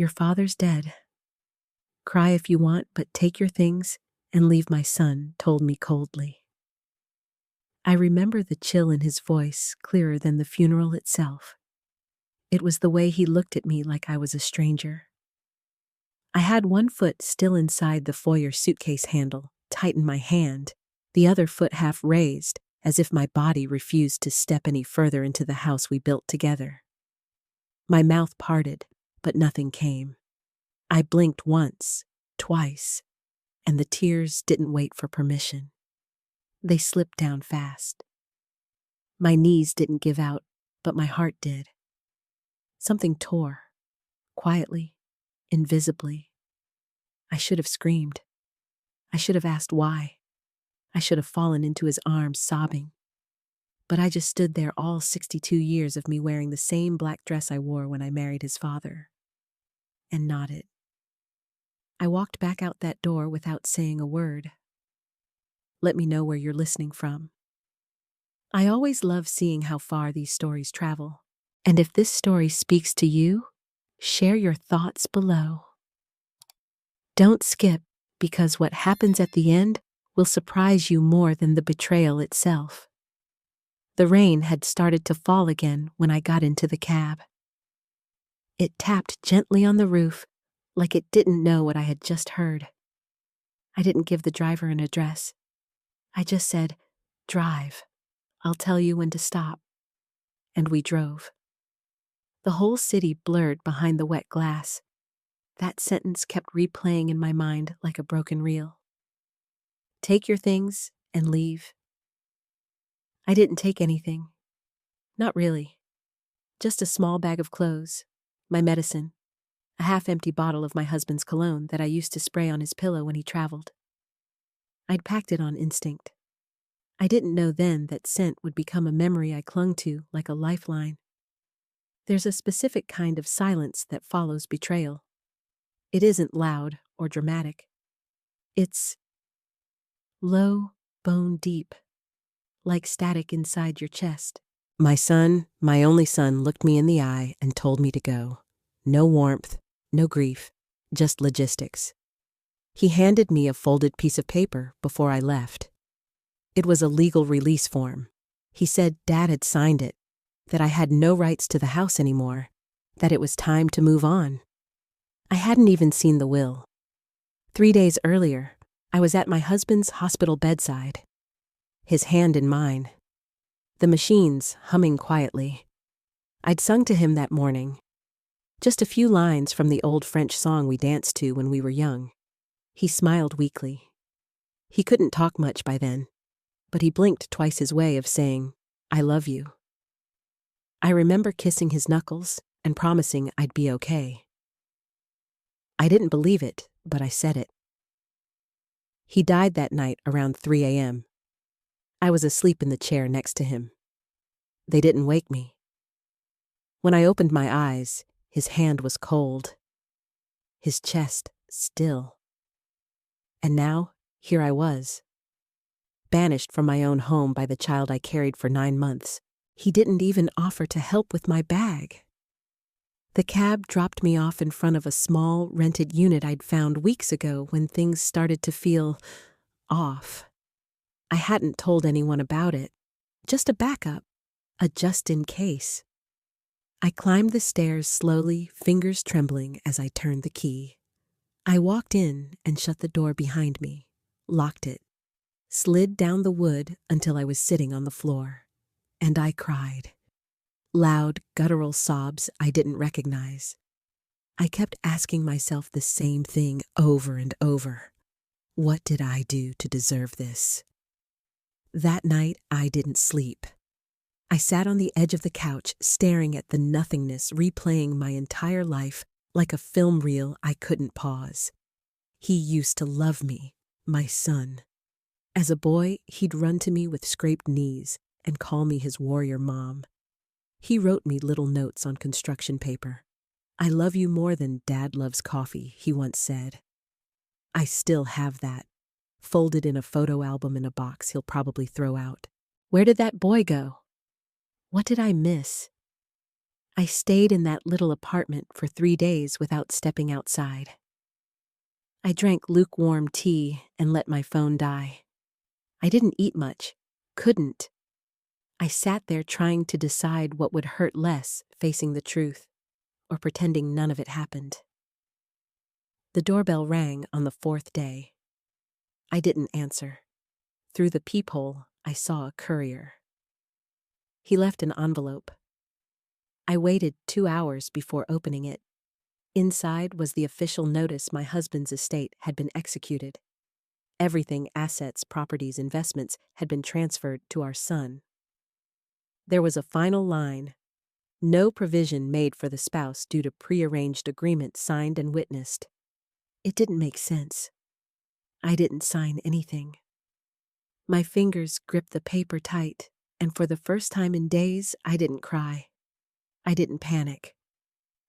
Your father's dead. Cry if you want, but take your things and leave my son, told me coldly. I remember the chill in his voice clearer than the funeral itself. It was the way he looked at me like I was a stranger. I had one foot still inside the foyer suitcase handle, tight in my hand, the other foot half raised, as if my body refused to step any further into the house we built together. My mouth parted, but nothing came. I blinked once, twice, and the tears didn't wait for permission. They slipped down fast. My knees didn't give out, but my heart did. Something tore, quietly, invisibly. I should have screamed. I should have asked why. I should have fallen into his arms, sobbing. But I just stood there all 62 years of me wearing the same black dress I wore when I married his father, and nodded. I walked back out that door without saying a word. Let me know where you're listening from. I always love seeing how far these stories travel. And if this story speaks to you, share your thoughts below. Don't skip, because what happens at the end will surprise you more than the betrayal itself. The rain had started to fall again when I got into the cab. It tapped gently on the roof, like it didn't know what I had just heard. I didn't give the driver an address. I just said, "Drive. I'll tell you when to stop." And we drove. The whole city blurred behind the wet glass. That sentence kept replaying in my mind like a broken reel. Take your things and leave. I didn't take anything. Not really. Just a small bag of clothes, my medicine, a half-empty bottle of my husband's cologne that I used to spray on his pillow when he traveled. I'd packed it on instinct. I didn't know then that scent would become a memory I clung to like a lifeline. There's a specific kind of silence that follows betrayal. It isn't loud or dramatic. It's low, bone deep, like static inside your chest. My son, my only son, looked me in the eye and told me to go. No warmth, no grief, just logistics. He handed me a folded piece of paper before I left. It was a legal release form. He said Dad had signed it, that I had no rights to the house anymore, that it was time to move on. I hadn't even seen the will. 3 days earlier, I was at my husband's hospital bedside, his hand in mine, the machines humming quietly. I'd sung to him that morning, just a few lines from the old French song we danced to when we were young. He smiled weakly. He couldn't talk much by then, but he blinked twice his way of saying, "I love you." I remember kissing his knuckles and promising I'd be okay. I didn't believe it, but I said it. He died that night around 3 a.m. I was asleep in the chair next to him. They didn't wake me. When I opened my eyes, his hand was cold, his chest still. And now, here I was, banished from my own home by the child I carried for 9 months. He didn't even offer to help with my bag. The cab dropped me off in front of a small, rented unit I'd found weeks ago when things started to feel off. I hadn't told anyone about it. Just a backup, a just in case. I climbed the stairs slowly, fingers trembling as I turned the key. I walked in and shut the door behind me, locked it, slid down the wood until I was sitting on the floor. And I cried. Loud, guttural sobs I didn't recognize. I kept asking myself the same thing over and over. What did I do to deserve this? That night, I didn't sleep. I sat on the edge of the couch, staring at the nothingness, replaying my entire life like a film reel I couldn't pause. He used to love me, my son. As a boy, he'd run to me with scraped knees and call me his warrior mom. He wrote me little notes on construction paper. "I love you more than Dad loves coffee," he once said. I still have that, folded in a photo album in a box he'll probably throw out. Where did that boy go? What did I miss? I stayed in that little apartment for 3 days without stepping outside. I drank lukewarm tea and let my phone die. I didn't eat much. Couldn't. I sat there trying to decide what would hurt less, facing the truth, or pretending none of it happened. The doorbell rang on the 4th day. I didn't answer. Through the peephole, I saw a courier. He left an envelope. I waited 2 hours before opening it. Inside was the official notice my husband's estate had been executed. Everything, assets, properties, investments, had been transferred to our son. There was a final line: no provision made for the spouse due to prearranged agreement signed and witnessed. It didn't make sense. I didn't sign anything. My fingers gripped the paper tight, and for the first time in days, I didn't cry. I didn't panic.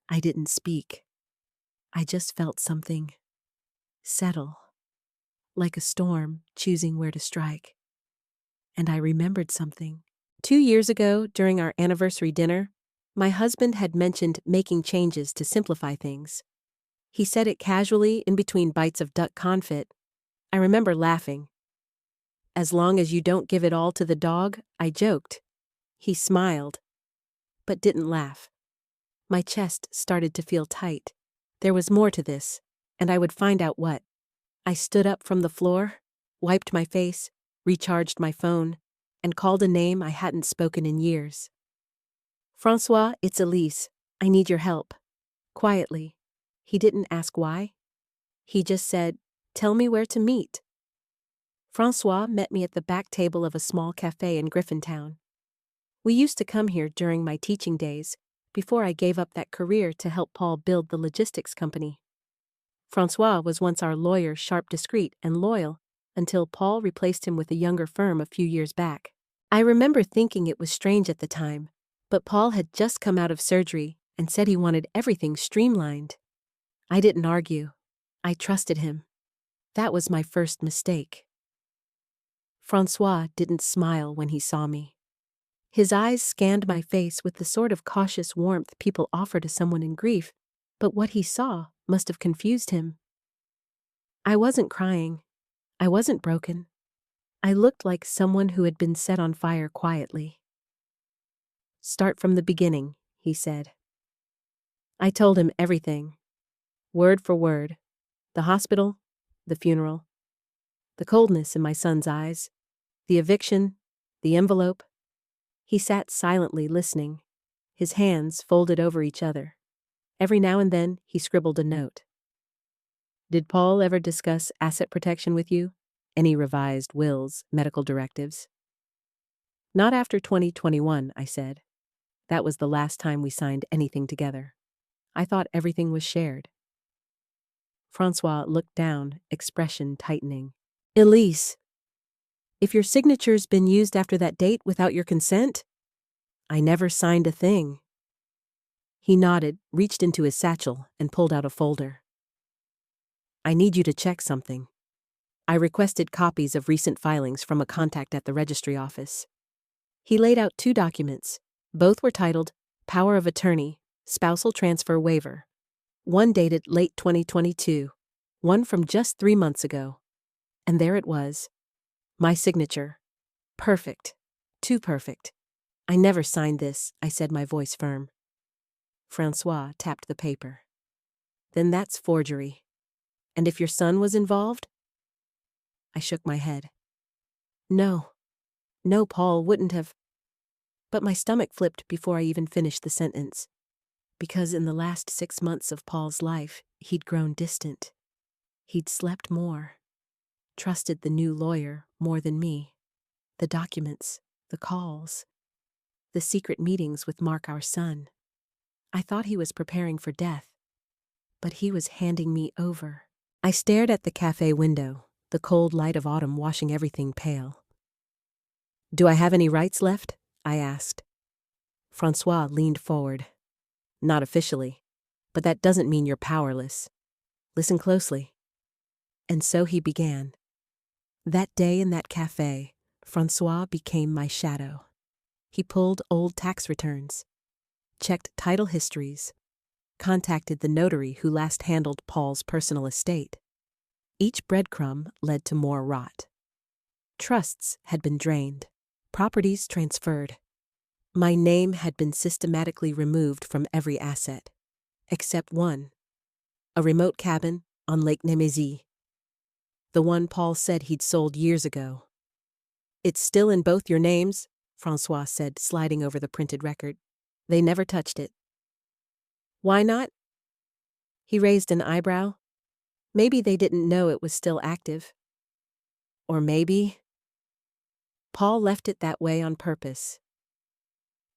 I didn't speak. I just felt something settle, like a storm choosing where to strike. And I remembered something. 2 years ago, during our anniversary dinner, my husband had mentioned making changes to simplify things. He said it casually in between bites of duck confit. I remember laughing. "As long as you don't give it all to the dog," I joked. He smiled, but didn't laugh. My chest started to feel tight. There was more to this, and I would find out what. I stood up from the floor, wiped my face, recharged my phone, and called a name I hadn't spoken in years. "Francois, it's Elise. I need your help." Quietly. He didn't ask why. He just said, "Tell me where to meet." Francois met me at the back table of a small cafe in Griffintown. We used to come here during my teaching days, before I gave up that career to help Paul build the logistics company. Francois was once our lawyer, sharp, discreet, and loyal, until Paul replaced him with a younger firm a few years back. I remember thinking it was strange at the time, but Paul had just come out of surgery and said he wanted everything streamlined. I didn't argue. I trusted him. That was my first mistake. Francois didn't smile when he saw me. His eyes scanned my face with the sort of cautious warmth people offer to someone in grief, but what he saw must have confused him. I wasn't crying. I wasn't broken. I looked like someone who had been set on fire quietly. "Start from the beginning," he said. I told him everything, word for word. The hospital, the funeral, the coldness in my son's eyes, the eviction, the envelope. He sat silently listening, his hands folded over each other. Every now and then, he scribbled a note. "Did Paul ever discuss asset protection with you? Any revised wills, medical directives?" "Not after 2021, I said. "That was the last time we signed anything together. I thought everything was shared." Francois looked down, expression tightening. "Elise, if your signature's been used after that date without your consent, I never signed a thing." He nodded, reached into his satchel, and pulled out a folder. "I need you to check something. I requested copies of recent filings from a contact at the registry office." He laid out 2 documents. Both were titled Power of Attorney, Spousal Transfer Waiver. One dated late 2022, one from just 3 months ago. And there it was. My signature. Perfect. Too perfect. "I never signed this," I said, my voice firm. Francois tapped the paper. "Then that's forgery. And if your son was involved?" I shook my head. No, Paul wouldn't have. But my stomach flipped before I even finished the sentence. Because in the last 6 months of Paul's life, he'd grown distant. He'd slept more, trusted the new lawyer more than me. The documents, the calls, the secret meetings with Mark, our son. I thought he was preparing for death, but he was handing me over. I stared at the cafe window, the cold light of autumn washing everything pale. "Do I have any rights left?" I asked. Francois leaned forward. "Not officially, but that doesn't mean you're powerless. Listen closely." And so he began. That day in that cafe, Francois became my shadow. He pulled old tax returns. checked title histories, contacted the notary who last handled Paul's personal estate. Each breadcrumb led to more rot. Trusts had been drained, properties transferred. My name had been systematically removed from every asset, except one, a remote cabin on Lake Nemesis, the one Paul said he'd sold years ago. "It's still in both your names," Francois said, sliding over the printed record. "They never touched it." "Why not?" He raised an eyebrow. "Maybe they didn't know it was still active. Or maybe Paul left it that way on purpose."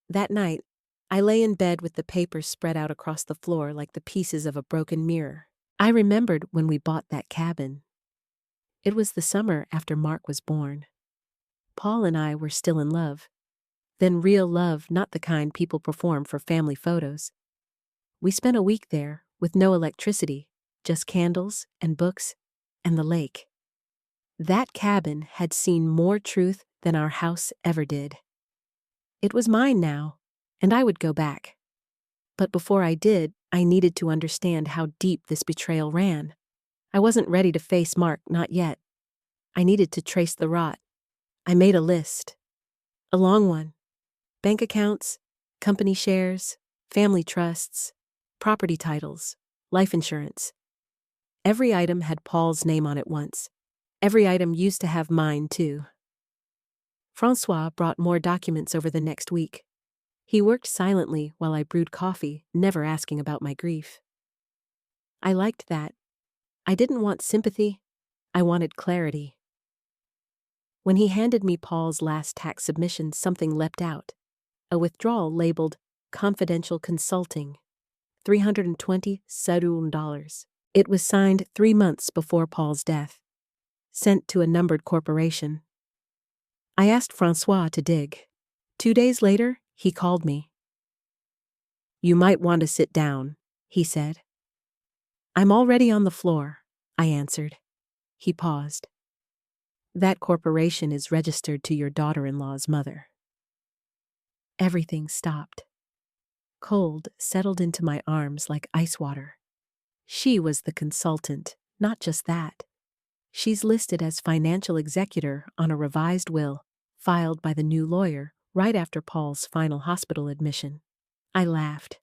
That night, I lay in bed with the papers spread out across the floor like the pieces of a broken mirror. I remembered when we bought that cabin. It was the summer after Mark was born. Paul and I were still in love. Then real love, not the kind people perform for family photos. We spent a week there with no electricity, just candles and books and the lake. That cabin had seen more truth than our house ever did. It was mine now, and I would go back. But before I did, I needed to understand how deep this betrayal ran. I wasn't ready to face Mark, not yet. I needed to trace the rot. I made a list. A long one. Bank accounts, company shares, family trusts, property titles, life insurance. Every item had Paul's name on it once. Every item used to have mine, too. Francois brought more documents over the next week. He worked silently while I brewed coffee, never asking about my grief. I liked that. I didn't want sympathy. I wanted clarity. When he handed me Paul's last tax submission, something leapt out. A withdrawal labeled Confidential Consulting, $320. It was signed 3 months before Paul's death. Sent to a numbered corporation. I asked Francois to dig. 2 days later, he called me. "You might want to sit down," he said. "I'm already on the floor," I answered. He paused. "That corporation is registered to your daughter-in-law's mother." Everything stopped. Cold settled into my arms like ice water. She was the consultant, not just that. She's listed as financial executor on a revised will, filed by the new lawyer right after Paul's final hospital admission. I laughed.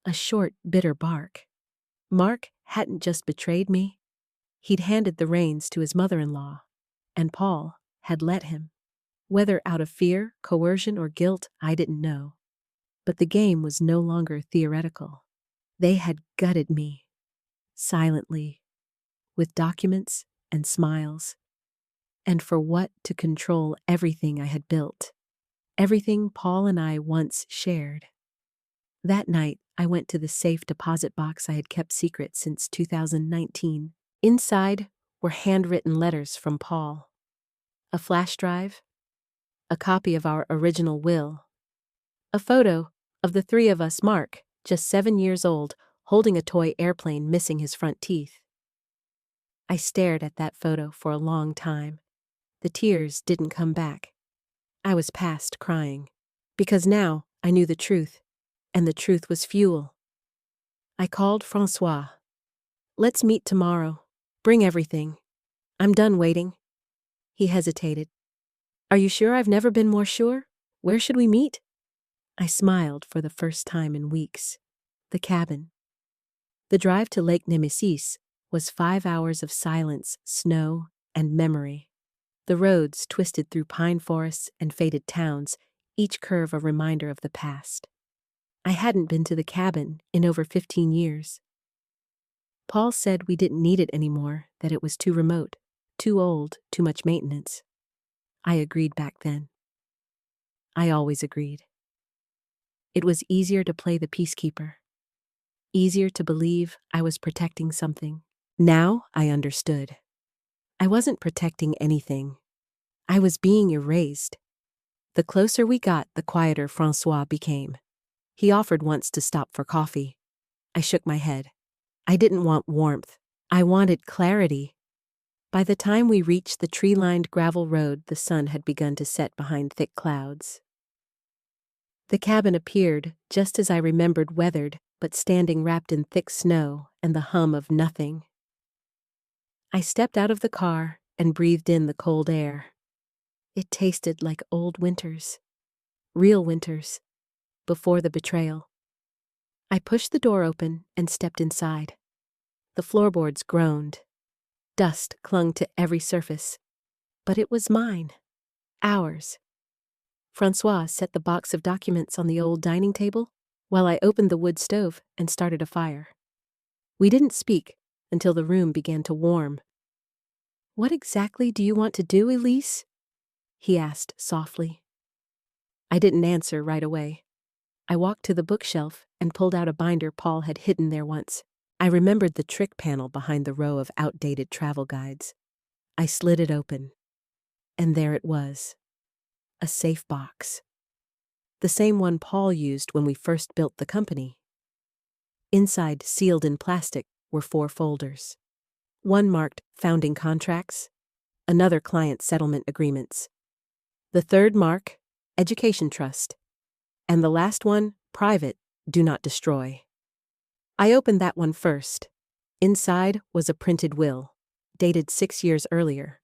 A short, bitter bark. Mark hadn't just betrayed me. He'd handed the reins to his mother-in-law, and Paul had let him. Whether out of fear, coercion, or guilt, I didn't know. But the game was no longer theoretical. They had gutted me, silently, with documents and smiles. And for what? To control everything I had built. Everything Paul and I once shared. That night, I went to the safe deposit box I had kept secret since 2019. Inside were handwritten letters from Paul. A flash drive. A copy of our original will. A photo of the 3 of us, Mark, just 7 years old, holding a toy airplane missing his front teeth. I stared at that photo for a long time. The tears didn't come back. I was past crying. Because now I knew the truth, and the truth was fuel. I called Francois. "Let's meet tomorrow. Bring everything. I'm done waiting." He hesitated. "Are you sure?" "I've never been more sure. Where should we meet?" I smiled for the first time in weeks. The cabin. The drive to Lake Nemesis was 5 hours of silence, snow, and memory. The roads twisted through pine forests and faded towns, each curve a reminder of the past. I hadn't been to the cabin in over 15 years. Paul said we didn't need it anymore, that it was too remote, too old, too much maintenance. I agreed back then. I always agreed. It was easier to play the peacekeeper. Easier to believe I was protecting something. Now I understood. I wasn't protecting anything. I was being erased. The closer we got, the quieter Francois became. He offered once to stop for coffee. I shook my head. I didn't want warmth. I wanted clarity. By the time we reached the tree-lined gravel road, the sun had begun to set behind thick clouds. The cabin appeared, just as I remembered, weathered, but standing wrapped in thick snow and the hum of nothing. I stepped out of the car and breathed in the cold air. It tasted like old winters. Real winters. Before the betrayal. I pushed the door open and stepped inside. The floorboards groaned. Dust clung to every surface. But it was mine. Ours. Francois set the box of documents on the old dining table while I opened the wood stove and started a fire. We didn't speak until the room began to warm. "What exactly do you want to do, Elise?" he asked softly. I didn't answer right away. I walked to the bookshelf and pulled out a binder Paul had hidden there once. I remembered the trick panel behind the row of outdated travel guides. I slid it open. And there it was. A safe box. The same one Paul used when we first built the company. Inside, sealed in plastic, were 4 folders. One marked founding contracts, another client settlement agreements. The third mark, education trust. And the last one, private, do not destroy. I opened that one first. Inside was a printed will, dated 6 years earlier.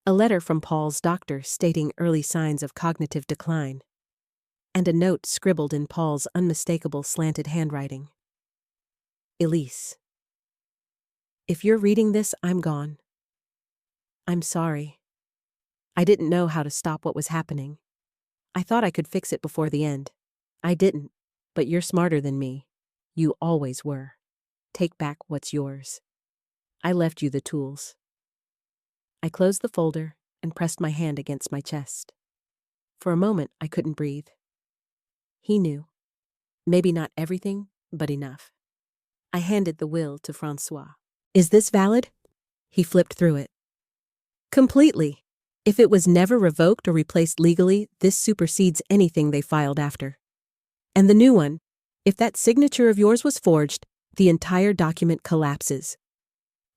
A letter from Paul's doctor stating early signs of cognitive decline. And a note scribbled in Paul's unmistakable slanted handwriting. Elise. If you're reading this, I'm gone. I'm sorry. I didn't know how to stop what was happening. I thought I could fix it before the end. I didn't, but you're smarter than me. You always were. Take back what's yours. I left you the tools. I closed the folder and pressed my hand against my chest. For a moment, I couldn't breathe. He knew. Maybe not everything, but enough. I handed the will to Francois. Is this valid? He flipped through it. Completely. If it was never revoked or replaced legally, this supersedes anything they filed after. And the new one, if that signature of yours was forged, the entire document collapses.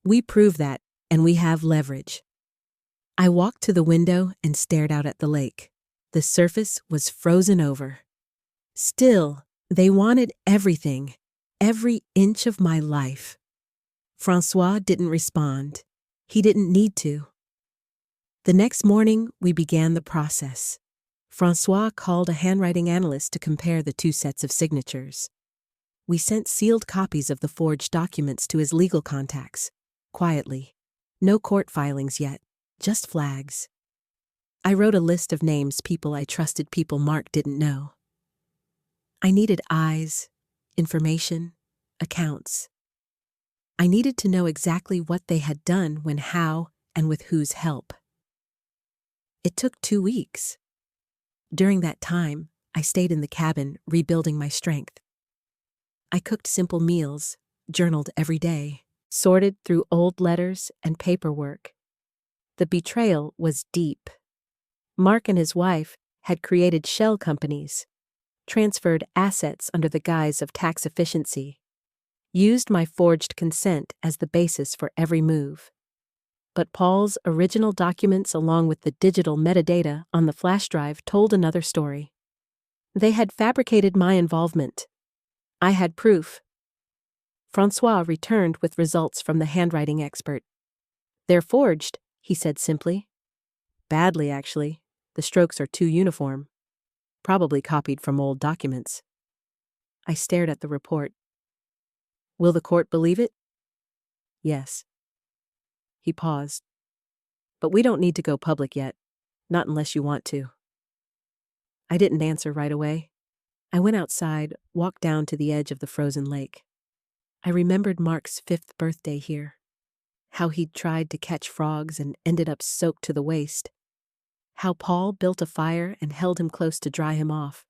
We prove that, and we have leverage. I walked to the window and stared out at the lake. The surface was frozen over. Still, they wanted everything, every inch of my life. Francois didn't respond. He didn't need to. The next morning, we began the process. Francois called a handwriting analyst to compare the 2 sets of signatures. We sent sealed copies of the forged documents to his legal contacts, quietly. No court filings yet, just flags. I wrote a list of names, people I trusted, people Mark didn't know. I needed eyes, information, accounts. I needed to know exactly what they had done, when, how, and with whose help. It took 2 weeks. During that time, I stayed in the cabin, rebuilding my strength. I cooked simple meals, journaled every day, sorted through old letters and paperwork. The betrayal was deep. Mark and his wife had created shell companies, transferred assets under the guise of tax efficiency, used my forged consent as the basis for every move. But Paul's original documents, along with the digital metadata on the flash drive, told another story. They had fabricated my involvement. I had proof. Francois returned with results from the handwriting expert. They're forged, he said simply. Badly, actually. The strokes are too uniform. Probably copied from old documents. I stared at the report. Will the court believe it? Yes. He paused. But we don't need to go public yet. Not unless you want to. I didn't answer right away. I went outside, walked down to the edge of the frozen lake. I remembered Mark's 5th birthday here. How he'd tried to catch frogs and ended up soaked to the waist. How Paul built a fire and held him close to dry him off.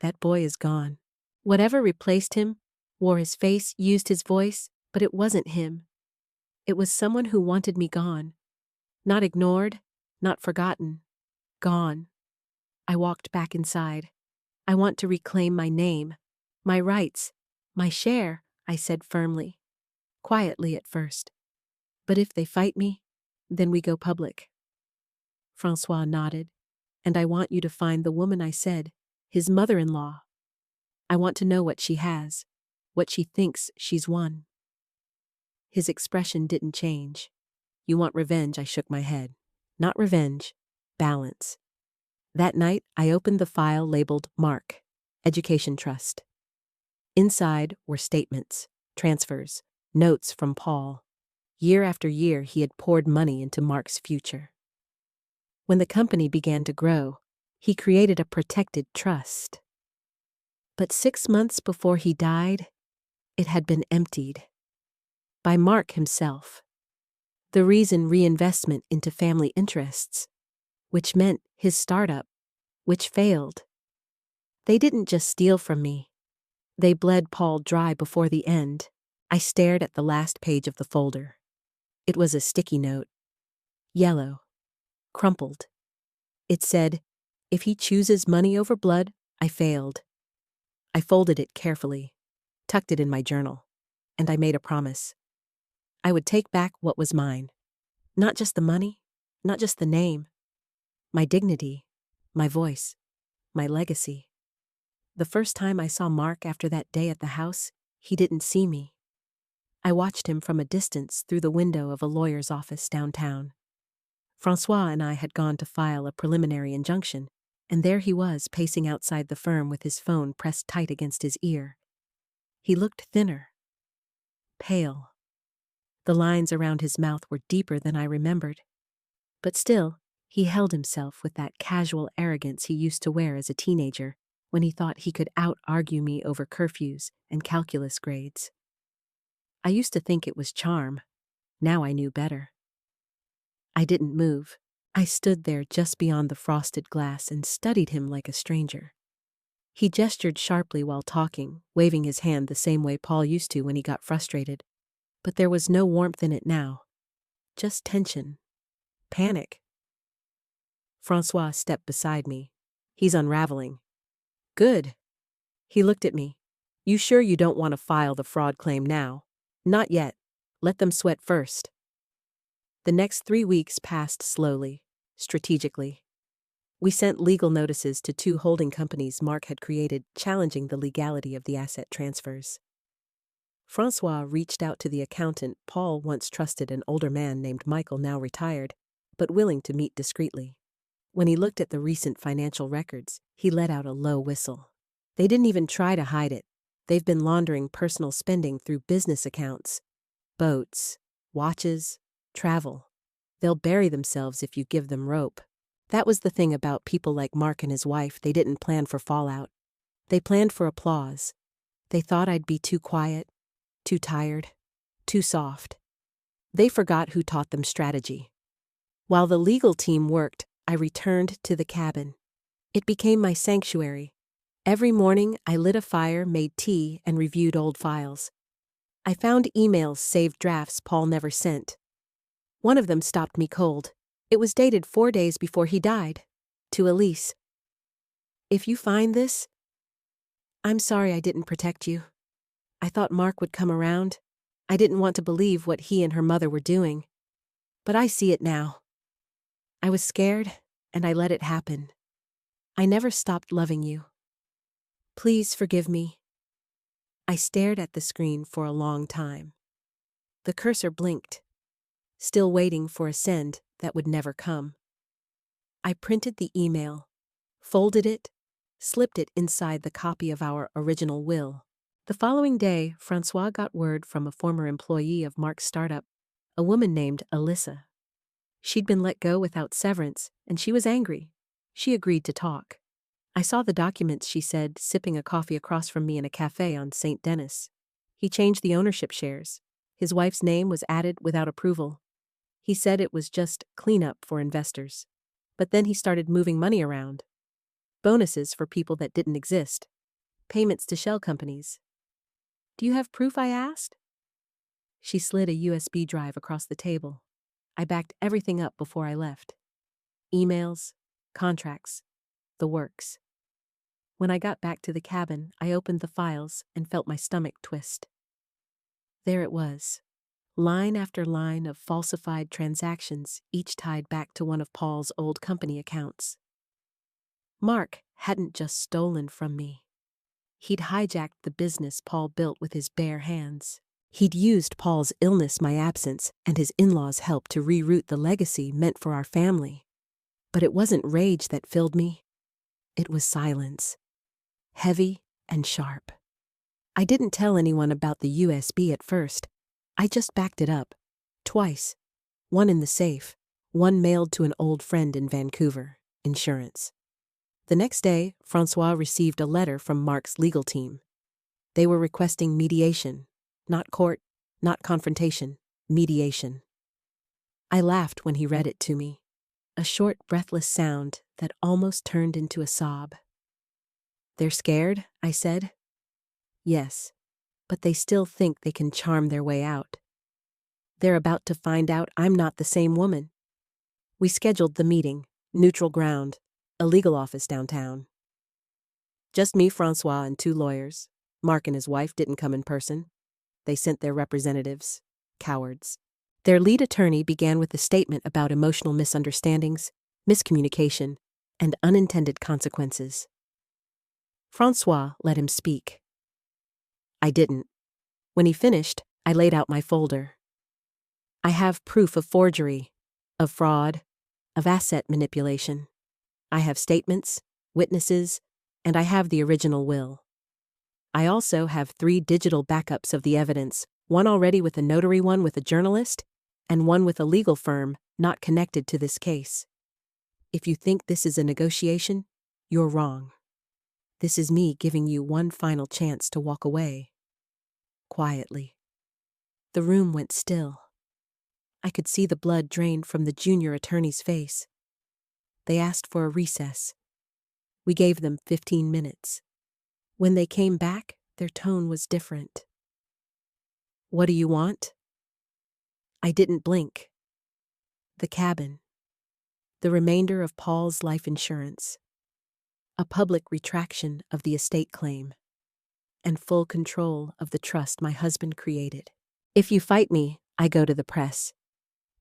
That boy is gone. Whatever replaced him, wore his face, used his voice, but it wasn't him. It was someone who wanted me gone. Not ignored, not forgotten. Gone. I walked back inside. I want to reclaim my name, my rights, my share, I said firmly. Quietly at first. But if they fight me, then we go public. Francois nodded. And I want you to find the woman I said, His mother-in-law. I want to know what she has, what she thinks she's won. His expression didn't change. You want revenge? I shook my head. Not revenge, balance. That night, I opened the file labeled Mark, Education Trust. Inside were statements, transfers, notes from Paul. Year after year, he had poured money into Mark's future. When the company began to grow, he created a protected trust. But 6 months before he died, it had been emptied. By Mark himself. The reason reinvestment into family interests, which meant his startup, which failed. They didn't just steal from me. They bled Paul dry before the end. I stared at the last page of the folder. It was a sticky note. Yellow. Crumpled. It said, "If he chooses money over blood, I failed." I folded it carefully, tucked it in my journal, and I made a promise. I would take back what was mine. Not just the money, not just the name. My dignity, my voice, my legacy. The first time I saw Mark after that day at the house, he didn't see me. I watched him from a distance through the window of a lawyer's office downtown. Francois and I had gone to file a preliminary injunction, and there he was pacing outside the firm with his phone pressed tight against his ear. He looked thinner. Pale. The lines around his mouth were deeper than I remembered. But still, he held himself with that casual arrogance he used to wear as a teenager when he thought he could out-argue me over curfews and calculus grades. I used to think it was charm. Now I knew better. I didn't move. I stood there just beyond the frosted glass and studied him like a stranger. He gestured sharply while talking, waving his hand the same way Paul used to when he got frustrated. But there was no warmth in it now. Just tension. Panic. Francois stepped beside me. He's unraveling. Good. He looked at me. You sure you don't want to file the fraud claim now? Not yet. Let them sweat first. The next 3 weeks passed slowly, strategically. We sent legal notices to 2 holding companies Mark had created, challenging the legality of the asset transfers. Francois reached out to the accountant Paul once trusted, an older man named Michael, now retired, but willing to meet discreetly. When he looked at the recent financial records, he let out a low whistle. They didn't even try to hide it. They've been laundering personal spending through business accounts. Boats, watches, travel. They'll bury themselves if you give them rope. That was the thing about people like Mark and his wife. They didn't plan for fallout. They planned for applause. They thought I'd be too quiet, too tired, too soft. They forgot who taught them strategy. While the legal team worked, I returned to the cabin. It became my sanctuary. Every morning, I lit a fire, made tea, and reviewed old files. I found emails, saved drafts Paul never sent. One of them stopped me cold. It was dated 4 days before he died. To Elise. If you find this, I'm sorry I didn't protect you. I thought Mark would come around. I didn't want to believe what he and her mother were doing. But I see it now. I was scared, and I let it happen. I never stopped loving you. Please forgive me. I stared at the screen for a long time. The cursor blinked, still waiting for a send that would never come. I printed the email, folded it, slipped it inside the copy of our original will. The following day, Francois got word from a former employee of Mark's startup, a woman named Alyssa. She'd been let go without severance, and she was angry. She agreed to talk. I saw the documents, she said, sipping a coffee across from me in a cafe on St. Denis. He changed the ownership shares. His wife's name was added without approval. He said it was just cleanup for investors. But then he started moving money around. Bonuses for people that didn't exist. Payments to shell companies. Do you have proof? I asked. She slid a USB drive across the table. I backed everything up before I left. Emails, contracts, the works. When I got back to the cabin, I opened the files and felt my stomach twist. There it was. Line after line of falsified transactions, each tied back to one of Paul's old company accounts. Mark hadn't just stolen from me. He'd hijacked the business Paul built with his bare hands. He'd used Paul's illness, my absence, and his in-laws' help to reroute the legacy meant for our family. But it wasn't rage that filled me. It was silence. Heavy and sharp. I didn't tell anyone about the USB at first. I just backed it up. Twice. One in the safe. One mailed to an old friend in Vancouver. Insurance. The next day, Francois received a letter from Mark's legal team. They were requesting mediation. Not court, not confrontation. Mediation. I laughed when he read it to me. A short, breathless sound that almost turned into a sob. "They're scared?" I said. "Yes, but they still think they can charm their way out. They're about to find out I'm not the same woman." We scheduled the meeting, neutral ground, a legal office downtown. Just me, Francois, and 2 lawyers. Mark and his wife didn't come in person. They sent their representatives. Cowards. Their lead attorney began with a statement about emotional misunderstandings, miscommunication, and unintended consequences. Francois let him speak. I didn't. When he finished, I laid out my folder. I have proof of forgery, of fraud, of asset manipulation. I have statements, witnesses, and I have the original will. I also have 3 digital backups of the evidence, one already with a notary, one with a journalist, and one with a legal firm not connected to this case. If you think this is a negotiation, you're wrong. This is me giving you one final chance to walk away. Quietly. The room went still. I could see the blood drain from the junior attorney's face. They asked for a recess. We gave them 15 minutes. When they came back, their tone was different. "What do you want?" I didn't blink. The cabin. The remainder of Paul's life insurance. A public retraction of the estate claim. And full control of the trust my husband created. If you fight me, I go to the press.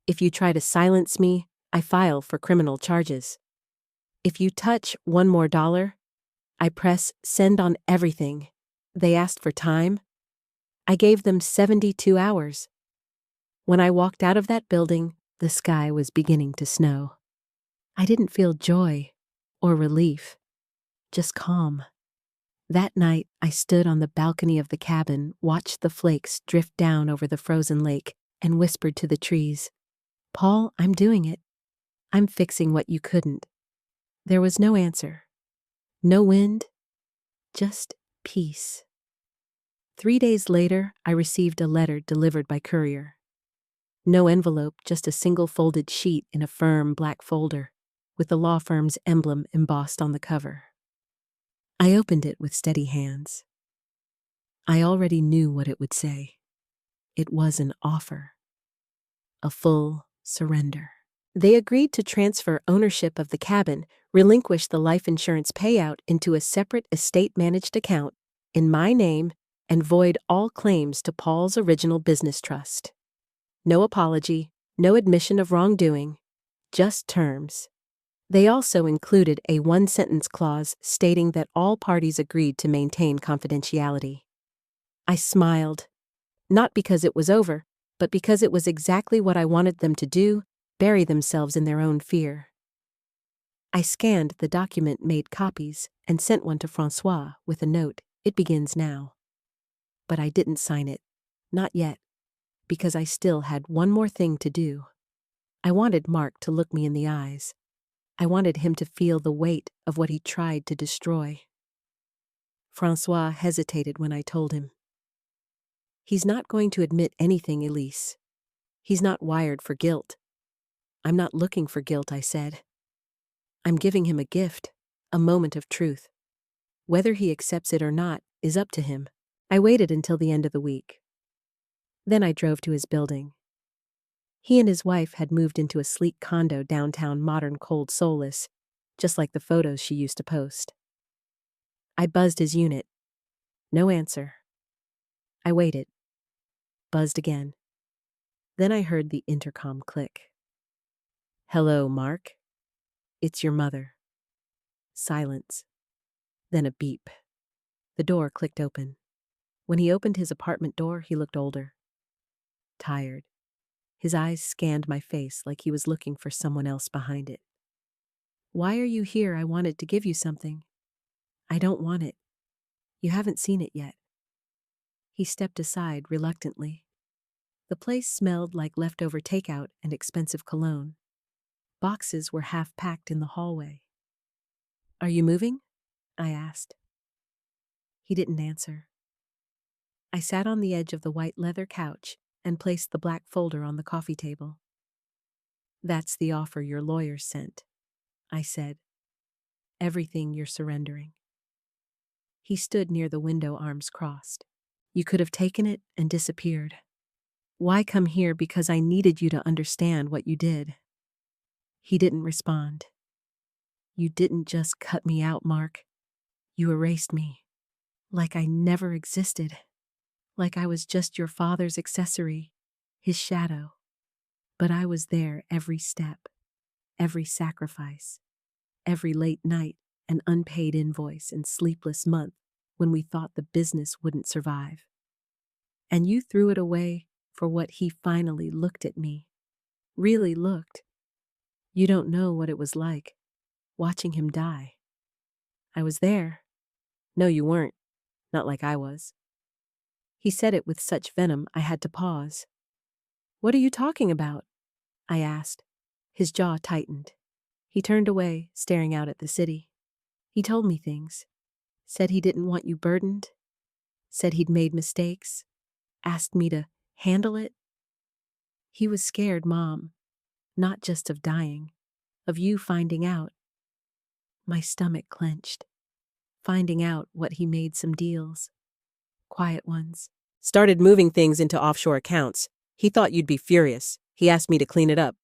If you try to silence me, I file for criminal charges. If you touch one more dollar, I press send on everything. They asked for time. I gave them 72 hours. When I walked out of that building, the sky was beginning to snow. I didn't feel joy or relief, just calm. That night, I stood on the balcony of the cabin, watched the flakes drift down over the frozen lake, and whispered to the trees, "Paul, I'm doing it. I'm fixing what you couldn't." There was no answer. No wind. Just peace. 3 days later, I received a letter delivered by courier. No envelope, just a single folded sheet in a firm black folder, with the law firm's emblem embossed on the cover. I opened it with steady hands. I already knew what it would say. It was an offer. A full surrender. They agreed to transfer ownership of the cabin, relinquish the life insurance payout into a separate estate-managed account in my name, and void all claims to Paul's original business trust. No apology, no admission of wrongdoing, just terms. They also included a 1-sentence clause stating that all parties agreed to maintain confidentiality. I smiled, not because it was over, but because it was exactly what I wanted them to do, bury themselves in their own fear. I scanned the document, made copies, and sent one to Francois with a note, "It begins now." But I didn't sign it, not yet, because I still had one more thing to do. I wanted Mark to look me in the eyes. I wanted him to feel the weight of what he tried to destroy. Francois hesitated when I told him. He's not going to admit anything, Elise. He's not wired for guilt. I'm not looking for guilt, I said. I'm giving him a gift, a moment of truth. Whether he accepts it or not is up to him. I waited until the end of the week. Then I drove to his building. He and his wife had moved into a sleek condo downtown, modern, cold, soulless, just like the photos she used to post. I buzzed his unit. No answer. I waited. Buzzed again. Then I heard the intercom click. "Hello, Mark. It's your mother." Silence. Then a beep. The door clicked open. When he opened his apartment door, he looked older, tired. His eyes scanned my face like he was looking for someone else behind it. "Why are you here? I wanted to give you something." "I don't want it. You haven't seen it yet." He stepped aside reluctantly. The place smelled like leftover takeout and expensive cologne. Boxes were half packed in the hallway. "Are you moving?" I asked. He didn't answer. I sat on the edge of the white leather couch and placed the black folder on the coffee table. "That's the offer your lawyer sent," I said. "Everything you're surrendering." He stood near the window, arms crossed. "You could have taken it and disappeared. Why come here? Because I needed you to understand what you did." He didn't respond. "You didn't just cut me out, Mark. You erased me. Like I never existed. Like I was just your father's accessory, his shadow. But I was there every step, every sacrifice, every late night, an unpaid invoice, and sleepless month when we thought the business wouldn't survive. And you threw it away for what he finally looked at me. Really looked. You don't know what it was like, watching him die. I was there." "No, you weren't. Not like I was." He said it with such venom I had to pause. "What are you talking about?" I asked. His jaw tightened. He turned away, staring out at the city. "He told me things. Said he didn't want you burdened. Said he'd made mistakes. Asked me to handle it. He was scared, Mom. Not just of dying. Of you finding out." My stomach clenched. Finding out what he made some deals. Quiet ones. "Started moving things into offshore accounts. He thought you'd be furious. He asked me to clean it up.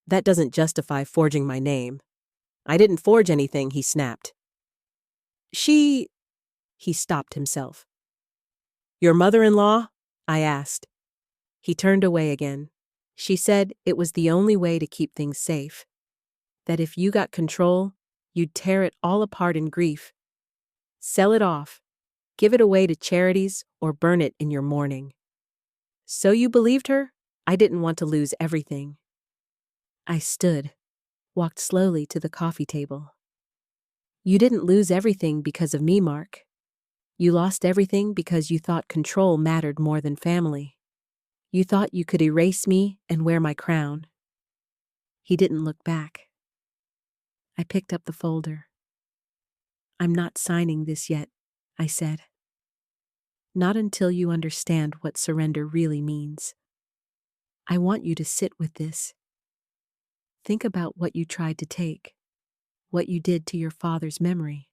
That doesn't justify forging my name." "I didn't forge anything," he snapped. He stopped himself. "Your mother-in-law?" I asked. He turned away again. "She said it was the only way to keep things safe. That if you got control, you'd tear it all apart in grief. Sell it off. Give it away to charities or burn it in your mourning." "So you believed her?" I didn't want to lose everything. I stood, walked slowly to the coffee table. "You didn't lose everything because of me, Mark. You lost everything because you thought control mattered more than family. You thought you could erase me and wear my crown." He didn't look back. I picked up the folder. "I'm not signing this yet," I said. "Not until you understand what surrender really means. I want you to sit with this. Think about what you tried to take, what you did to your father's memory,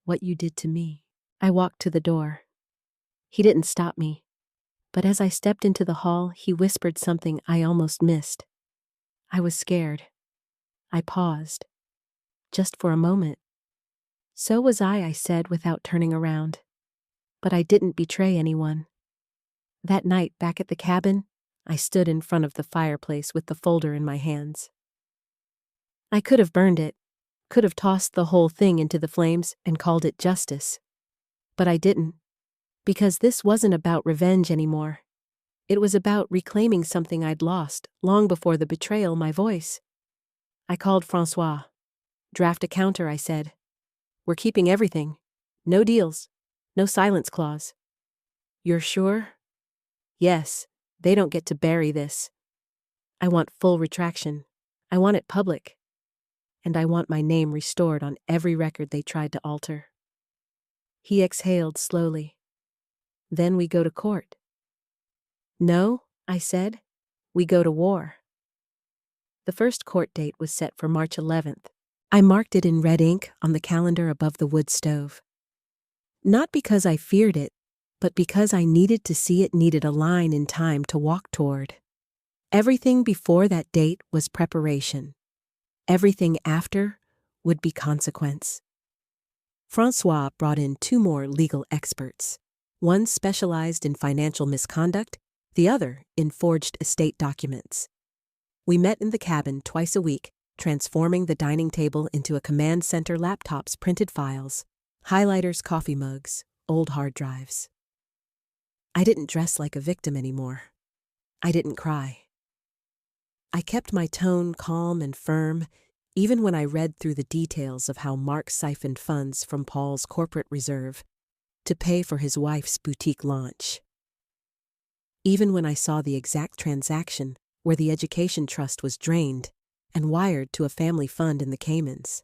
what you did to me." I walked to the door. He didn't stop me, but as I stepped into the hall, he whispered something I almost missed. I was scared. I paused. Just for a moment. "So was I said without turning around. But I didn't betray anyone." That night, back at the cabin, I stood in front of the fireplace with the folder in my hands. I could have burned it, could have tossed the whole thing into the flames and called it justice. But I didn't, because this wasn't about revenge anymore. It was about reclaiming something I'd lost long before the betrayal, my voice. I called Francois. "Draft a counter," I said. "We're keeping everything. No deals. No silence clause." "You're sure?" "Yes, they don't get to bury this. I want full retraction. I want it public. And I want my name restored on every record they tried to alter." He exhaled slowly. "Then we go to court." "No," I said. "We go to war." The first court date was set for March 11th. I marked it in red ink on the calendar above the wood stove. Not because I feared it, but because I needed to see it needed a line in time to walk toward. Everything before that date was preparation. Everything after would be consequence. Francois brought in 2 more legal experts. One specialized in financial misconduct, the other in forged estate documents. We met in the cabin twice a week, transforming the dining table into a command center, laptops, printed files, Highlighters, coffee mugs, old hard drives. I didn't dress like a victim anymore. I didn't cry. I kept my tone calm and firm, even when I read through the details of how Mark siphoned funds from Paul's corporate reserve to pay for his wife's boutique launch. Even when I saw the exact transaction where the education trust was drained and wired to a family fund in the Caymans.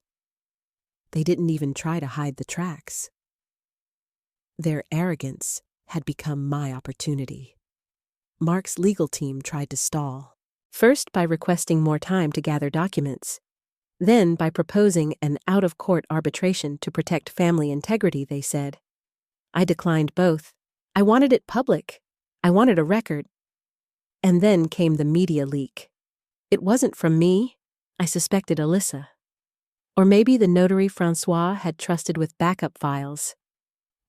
They didn't even try to hide the tracks. Their arrogance had become my opportunity. Mark's legal team tried to stall, first by requesting more time to gather documents, then by proposing an out-of-court arbitration to protect family integrity, they said. I declined both. I wanted it public. I wanted a record. And then came the media leak. It wasn't from me. I suspected Alyssa. Or maybe the notary Francois had trusted with backup files.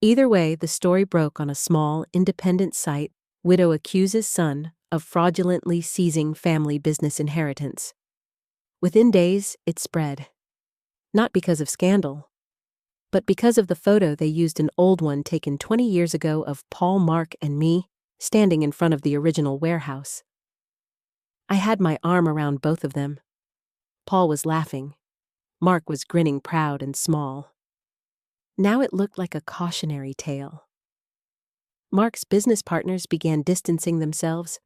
Either way, the story broke on a small, independent site. Widow accuses son of fraudulently seizing family business inheritance. Within days, it spread. Not because of scandal, but because of the photo they used, an old one taken 20 years ago of Paul, Mark, and me standing in front of the original warehouse. I had my arm around both of them. Paul was laughing. Mark was grinning, proud and small. Now it looked like a cautionary tale. Mark's business partners began distancing themselves.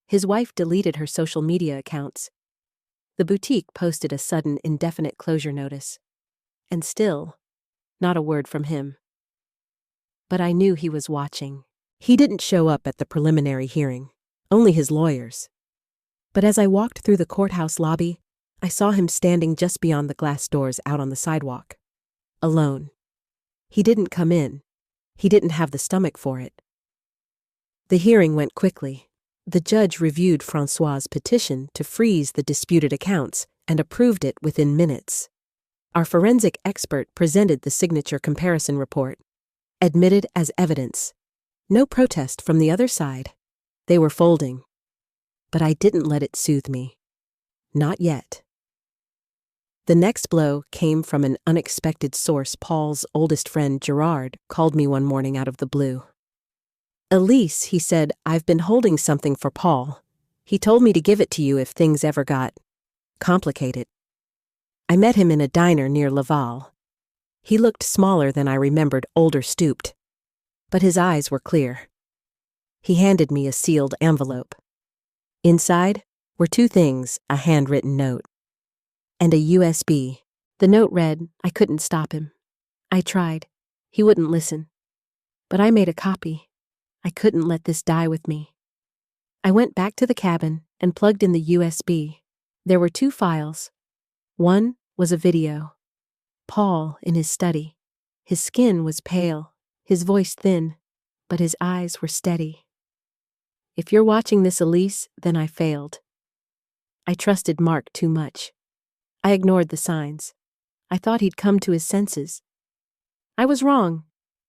His wife deleted her social media accounts. The boutique posted a sudden indefinite closure notice. And still, not a word from him. But I knew he was watching. He didn't show up at the preliminary hearing, only his lawyers. But as I walked through the courthouse lobby, I saw him standing just beyond the glass doors out on the sidewalk. Alone. He didn't come in. He didn't have the stomach for it. The hearing went quickly. The judge reviewed Francois' petition to freeze the disputed accounts and approved it within minutes. Our forensic expert presented the signature comparison report, admitted as evidence. No protest from the other side. They were folding. But I didn't let it soothe me. Not yet. The next blow came from an unexpected source. Paul's oldest friend, Gerard, called me one morning out of the blue. Elise, he said, I've been holding something for Paul. He told me to give it to you if things ever got complicated. I met him in a diner near Laval. He looked smaller than I remembered, older, stooped. But his eyes were clear. He handed me a sealed envelope. Inside were two things, a handwritten note and a USB. The note read, I couldn't stop him. I tried. He wouldn't listen. But I made a copy. I couldn't let this die with me. I went back to the cabin and plugged in the USB. There were two files. One was a video. Paul in his study. His skin was pale, his voice thin, but his eyes were steady. If you're watching this, Elise, then I failed. I trusted Mark too much. I ignored the signs. I thought he'd come to his senses. I was wrong.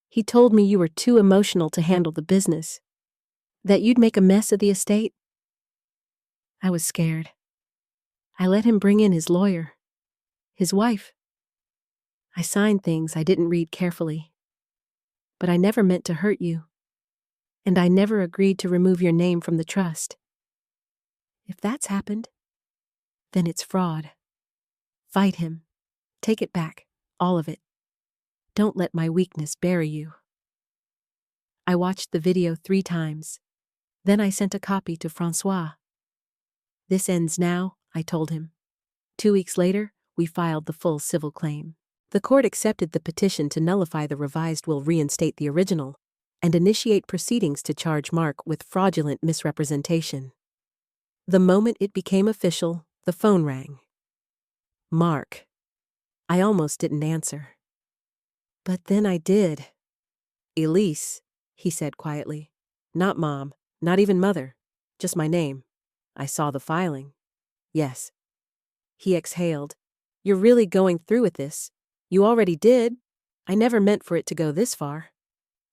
He told me you were too emotional to handle the business. That you'd make a mess of the estate. I was scared. I let him bring in his lawyer. His wife. I signed things I didn't read carefully. But I never meant to hurt you. And I never agreed to remove your name from the trust. If that's happened, then it's fraud. Fight him. Take it back, all of it. Don't let my weakness bury you. I watched the video 3 times. Then I sent a copy to Francois. This ends now, I told him. 2 weeks later, we filed the full civil claim. The court accepted the petition to nullify the revised will, reinstate the original, and initiate proceedings to charge Mark with fraudulent misrepresentation. The moment it became official, the phone rang. Mark. I almost didn't answer. But then I did. Elise, he said quietly. Not Mom, not even Mother, just my name. I saw the filing. Yes. He exhaled. You're really going through with this? You already did. I never meant for it to go this far.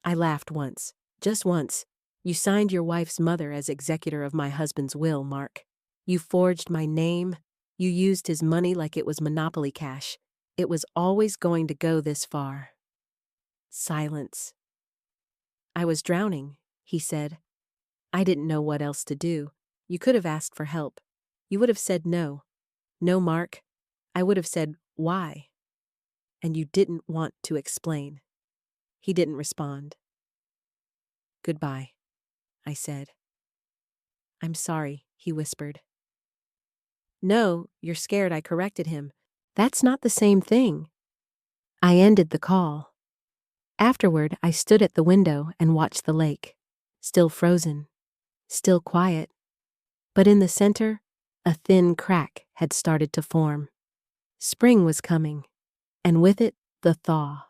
I laughed once, just once. You signed your wife's mother as executor of my husband's will, Mark. You forged my name. You used his money like it was monopoly cash. It was always going to go this far. Silence. "I was drowning," he said. "I didn't know what else to do. You could have asked for help. You would have said no. No, Mark. I would have said, why? And you didn't want to explain." He didn't respond. "Goodbye," I said. "I'm sorry," he whispered. "No, you're scared," I corrected him. "That's not the same thing." I ended the call. Afterward, I stood at the window and watched the lake. Still frozen. Still quiet. But in the center, a thin crack had started to form. Spring was coming, and with it, the thaw.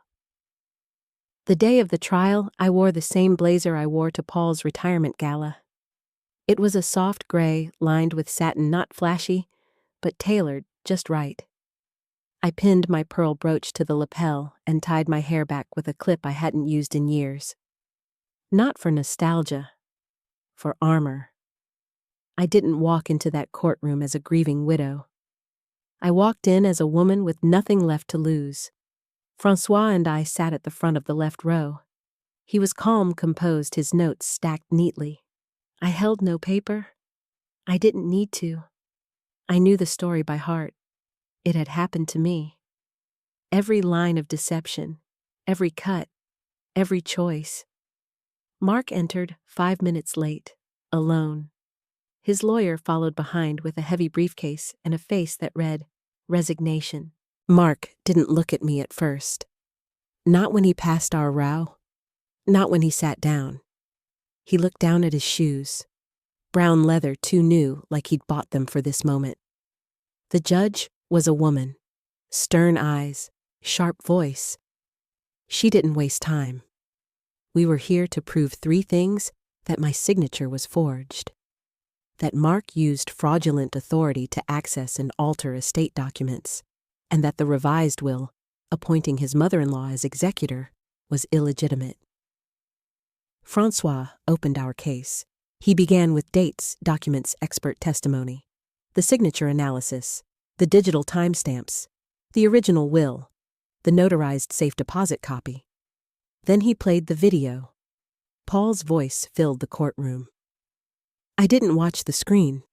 The day of the trial, I wore the same blazer I wore to Paul's retirement gala. It was a soft gray, lined with satin, not flashy, but tailored just right. I pinned my pearl brooch to the lapel and tied my hair back with a clip I hadn't used in years. Not for nostalgia, for armor. I didn't walk into that courtroom as a grieving widow. I walked in as a woman with nothing left to lose. Francois and I sat at the front of the left row. He was calm, composed, his notes stacked neatly. I held no paper. I didn't need to. I knew the story by heart. It had happened to me. Every line of deception, every cut, every choice. Mark entered 5 minutes late, alone. His lawyer followed behind with a heavy briefcase and a face that read, resignation. Mark didn't look at me at first. Not when he passed our row. Not when he sat down. He looked down at his shoes. Brown leather, too new, like he'd bought them for this moment. The judge was a woman. Stern eyes, sharp voice. She didn't waste time. We were here to prove 3 things: that my signature was forged, that Mark used fraudulent authority to access and alter estate documents, and that the revised will, appointing his mother-in-law as executor, was illegitimate. Francois opened our case. He began with dates, documents, expert testimony, the signature analysis, the digital timestamps, the original will, the notarized safe deposit copy. Then he played the video. Paul's voice filled the courtroom. I didn't watch the screen.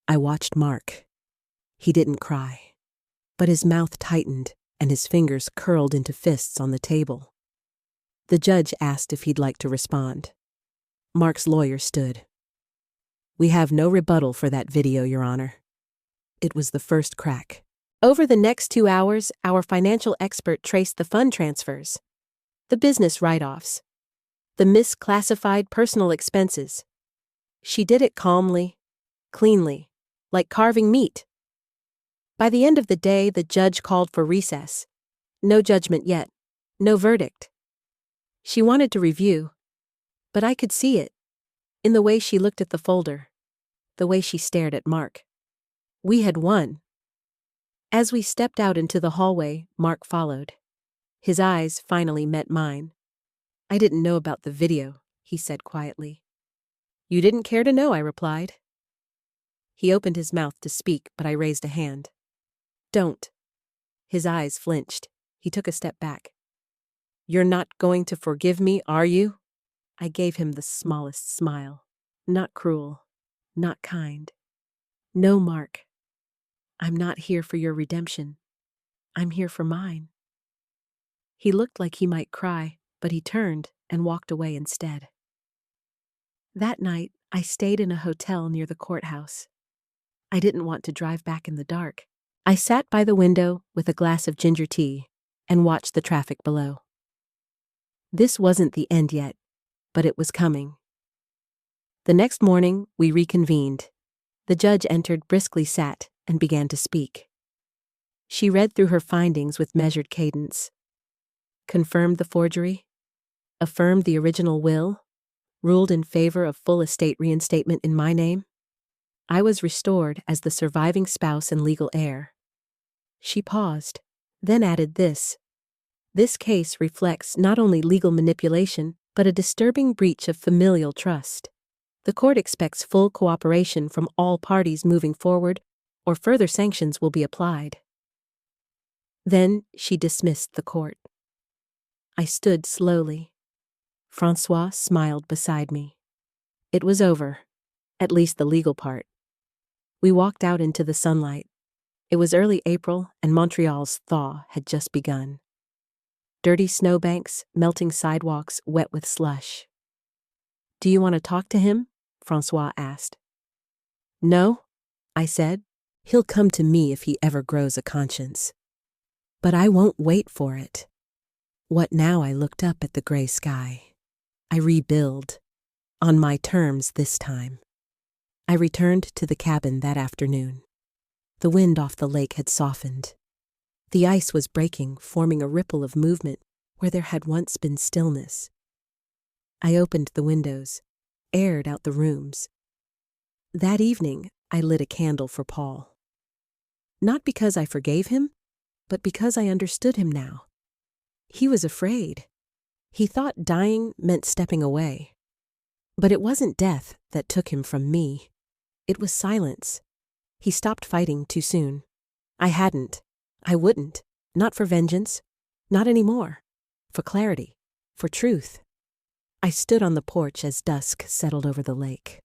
I watched Mark. He didn't cry, but his mouth tightened and his fingers curled into fists on the table. The judge asked if he'd like to respond. Mark's lawyer stood. "We have no rebuttal for that video, Your Honor." It was the first crack. Over the next 2 hours, our financial expert traced the fund transfers, the business write-offs, the misclassified personal expenses. She did it calmly, cleanly, like carving meat. By the end of the day, the judge called for recess. No judgment yet. No verdict. She wanted to review, but I could see it, in the way she looked at the folder, the way she stared at Mark. We had won. As we stepped out into the hallway, Mark followed. His eyes finally met mine. "I didn't know about the video," he said quietly. "You didn't care to know," I replied. He opened his mouth to speak, but I raised a hand. "Don't." His eyes flinched. He took a step back. "You're not going to forgive me, are you?" I gave him the smallest smile. Not cruel. Not kind. "No, Mark. I'm not here for your redemption. I'm here for mine." He looked like he might cry, but he turned and walked away instead. That night, I stayed in a hotel near the courthouse. I didn't want to drive back in the dark. I sat by the window with a glass of ginger tea and watched the traffic below. This wasn't the end yet, but it was coming. The next morning, we reconvened. The judge entered, briskly sat, and began to speak. She read through her findings with measured cadence. Confirmed the forgery, affirmed the original will, ruled in favor of full estate reinstatement in my name. I was restored as the surviving spouse and legal heir. She paused, then added this. This case reflects not only legal manipulation, but a disturbing breach of familial trust. The court expects full cooperation from all parties moving forward, or further sanctions will be applied. Then she dismissed the court. I stood slowly. Francois smiled beside me. It was over, at least the legal part. We walked out into the sunlight. It was early April, and Montreal's thaw had just begun. Dirty snowbanks, melting sidewalks wet with slush. "Do you want to talk to him?" Francois asked. "No," I said. "He'll come to me if he ever grows a conscience. But I won't wait for it." What now? I looked up at the gray sky. I rebuild. On my terms this time. I returned to the cabin that afternoon. The wind off the lake had softened. The ice was breaking, forming a ripple of movement where there had once been stillness. I opened the windows, aired out the rooms. That evening, I lit a candle for Paul. Not because I forgave him, but because I understood him now. He was afraid. He thought dying meant stepping away. But it wasn't death that took him from me. It was silence. He stopped fighting too soon. I hadn't. I wouldn't. Not for vengeance. Not anymore. For clarity. For truth. I stood on the porch as dusk settled over the lake.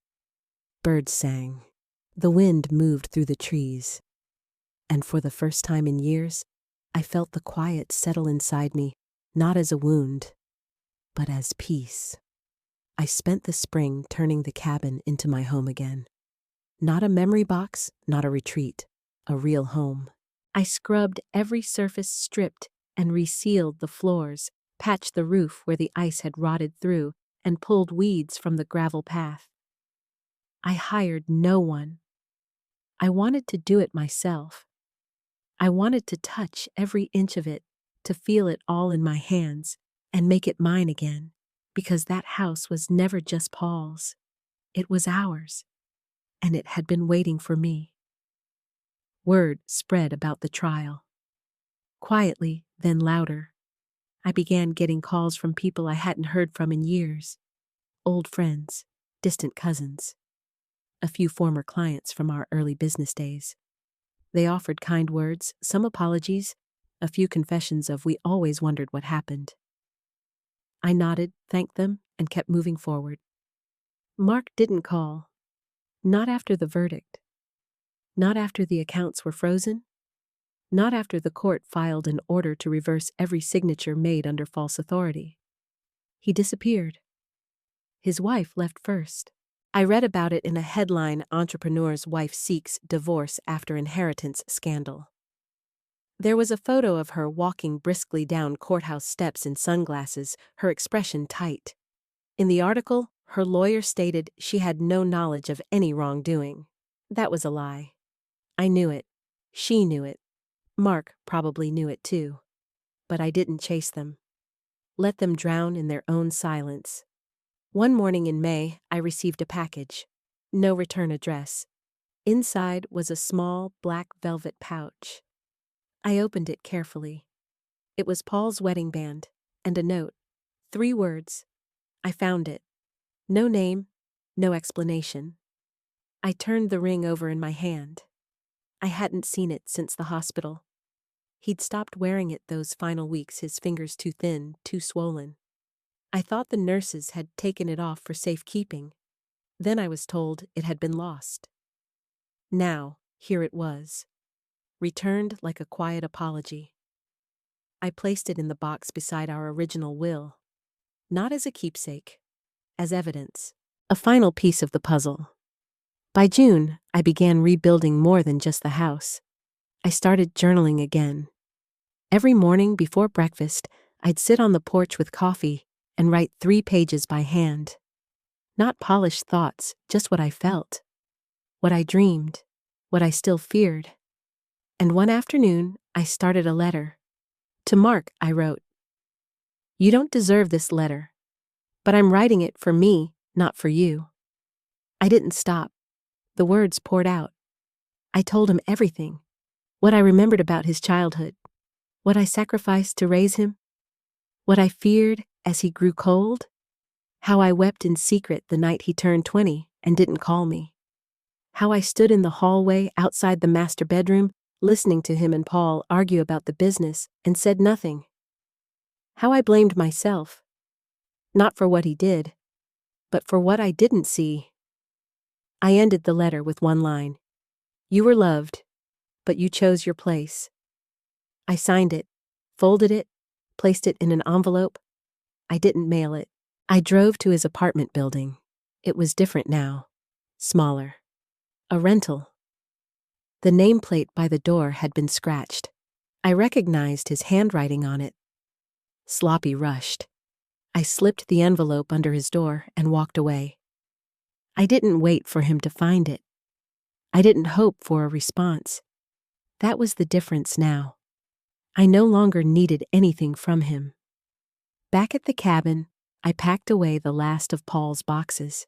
Birds sang. The wind moved through the trees. And for the first time in years, I felt the quiet settle inside me, not as a wound, but as peace. I spent the spring turning the cabin into my home again. Not a memory box, not a retreat, a real home. I scrubbed every surface, stripped and resealed the floors, patched the roof where the ice had rotted through, and pulled weeds from the gravel path. I hired no one. I wanted to do it myself. I wanted to touch every inch of it, to feel it all in my hands, and make it mine again, because that house was never just Paul's. It was ours, and it had been waiting for me. Word spread about the trial. Quietly, then louder, I began getting calls from people I hadn't heard from in years. Old friends, distant cousins, a few former clients from our early business days. They offered kind words, some apologies, a few confessions of we always wondered what happened. I nodded, thanked them, and kept moving forward. Mark didn't call. Not after the verdict. Not after the accounts were frozen. Not after the court filed an order to reverse every signature made under false authority. He disappeared. His wife left first. I read about it in a headline, "Entrepreneur's Wife Seeks Divorce After Inheritance Scandal." There was a photo of her walking briskly down courthouse steps in sunglasses, her expression tight. In the article, her lawyer stated she had no knowledge of any wrongdoing. That was a lie. I knew it. She knew it. Mark probably knew it too. But I didn't chase them. Let them drown in their own silence. One morning in May, I received a package. No return address. Inside was a small black velvet pouch. I opened it carefully. It was Paul's wedding band, and a note. 3 words. I found it. No name, no explanation. I turned the ring over in my hand. I hadn't seen it since the hospital. He'd stopped wearing it those final weeks, his fingers too thin, too swollen. I thought the nurses had taken it off for safekeeping. Then I was told it had been lost. Now, here it was. Returned like a quiet apology. I placed it in the box beside our original will. Not as a keepsake, as evidence. A final piece of the puzzle. By June, I began rebuilding more than just the house. I started journaling again. Every morning before breakfast, I'd sit on the porch with coffee and write 3 pages by hand. Not polished thoughts, just what I felt, what I dreamed, what I still feared. And one afternoon, I started a letter. To Mark, I wrote, "You don't deserve this letter, but I'm writing it for me, not for you." I didn't stop. The words poured out. I told him everything, what I remembered about his childhood, what I sacrificed to raise him, what I feared as he grew cold, how I wept in secret the night he turned 20 and didn't call me, how I stood in the hallway outside the master bedroom listening to him and Paul argue about the business and said nothing, How I blamed myself. Not for what he did, but for what I didn't see. I ended the letter with one line. You were loved, but you chose your place. I signed it, folded it, placed it in an envelope. I didn't mail it. I drove to his apartment building. It was different now. Smaller. A rental. The nameplate by the door had been scratched. I recognized his handwriting on it. Sloppy rushed. I slipped the envelope under his door and walked away. I didn't wait for him to find it. I didn't hope for a response. That was the difference now. I no longer needed anything from him. Back at the cabin, I packed away the last of Paul's boxes.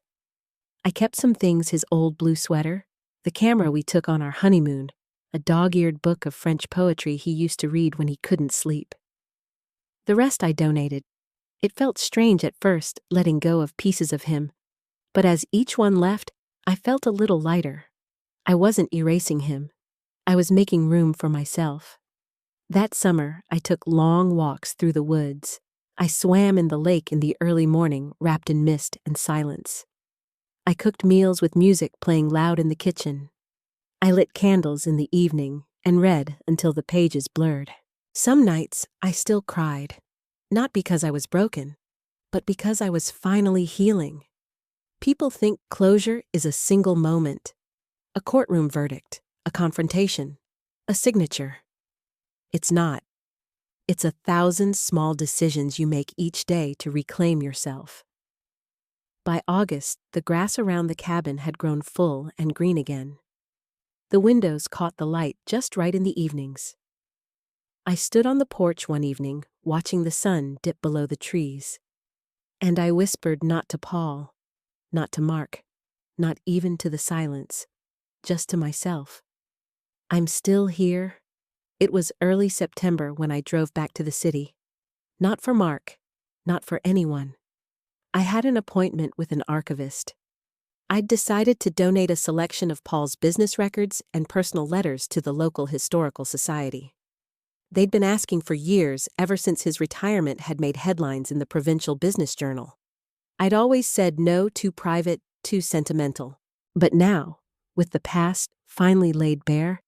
I kept some things: his old blue sweater, the camera we took on our honeymoon, a dog-eared book of French poetry he used to read when he couldn't sleep. The rest I donated. It felt strange at first, letting go of pieces of him, but as each one left, I felt a little lighter. I wasn't erasing him. I was making room for myself. That summer, I took long walks through the woods. I swam in the lake in the early morning, wrapped in mist and silence. I cooked meals with music playing loud in the kitchen. I lit candles in the evening and read until the pages blurred. Some nights, I still cried, not because I was broken, but because I was finally healing. People think closure is a single moment, a courtroom verdict, a confrontation, a signature. It's not. It's 1,000 small decisions you make each day to reclaim yourself. By August, the grass around the cabin had grown full and green again. The windows caught the light just right in the evenings. I stood on the porch one evening, watching the sun dip below the trees. And I whispered not to Paul, not to Mark, not even to the silence, just to myself. I'm still here. It was early September when I drove back to the city. Not for Mark, not for anyone. I had an appointment with an archivist. I'd decided to donate a selection of Paul's business records and personal letters to the local historical society. They'd been asking for years, ever since his retirement had made headlines in the provincial business journal. I'd always said no, too private, too sentimental. But now, with the past finally laid bare,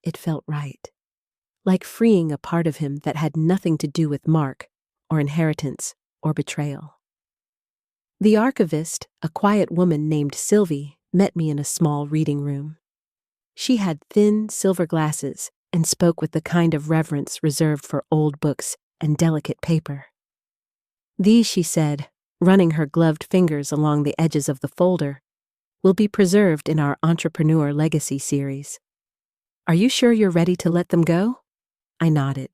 it felt right. Like freeing a part of him that had nothing to do with Mark, or inheritance, or betrayal. The archivist, a quiet woman named Sylvie, met me in a small reading room. She had thin silver glasses and spoke with the kind of reverence reserved for old books and delicate paper. These, she said, running her gloved fingers along the edges of the folder, will be preserved in our Entrepreneur Legacy series. Are you sure you're ready to let them go? I nodded.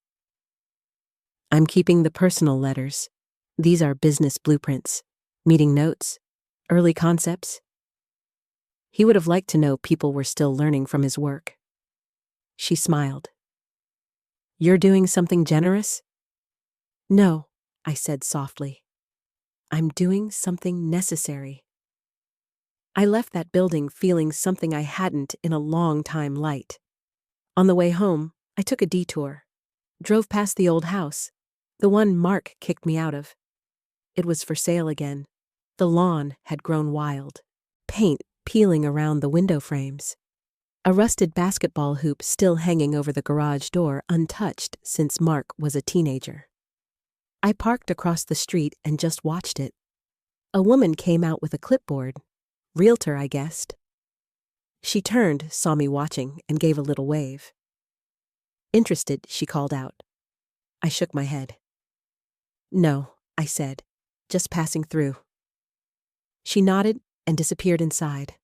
I'm keeping the personal letters. These are business blueprints, meeting notes, early concepts. He would have liked to know people were still learning from his work. She smiled. You're doing something generous? No, I said softly. I'm doing something necessary. I left that building feeling something I hadn't in a long time light. On the way home, I took a detour. Drove past the old house, the one Mark kicked me out of. It was for sale again. The lawn had grown wild, paint peeling around the window frames. A rusted basketball hoop still hanging over the garage door, untouched since Mark was a teenager. I parked across the street and just watched it. A woman came out with a clipboard. Realtor, I guessed. She turned, saw me watching, and gave a little wave. Interested, she called out. I shook my head. No, I said, just passing through. She nodded and disappeared inside.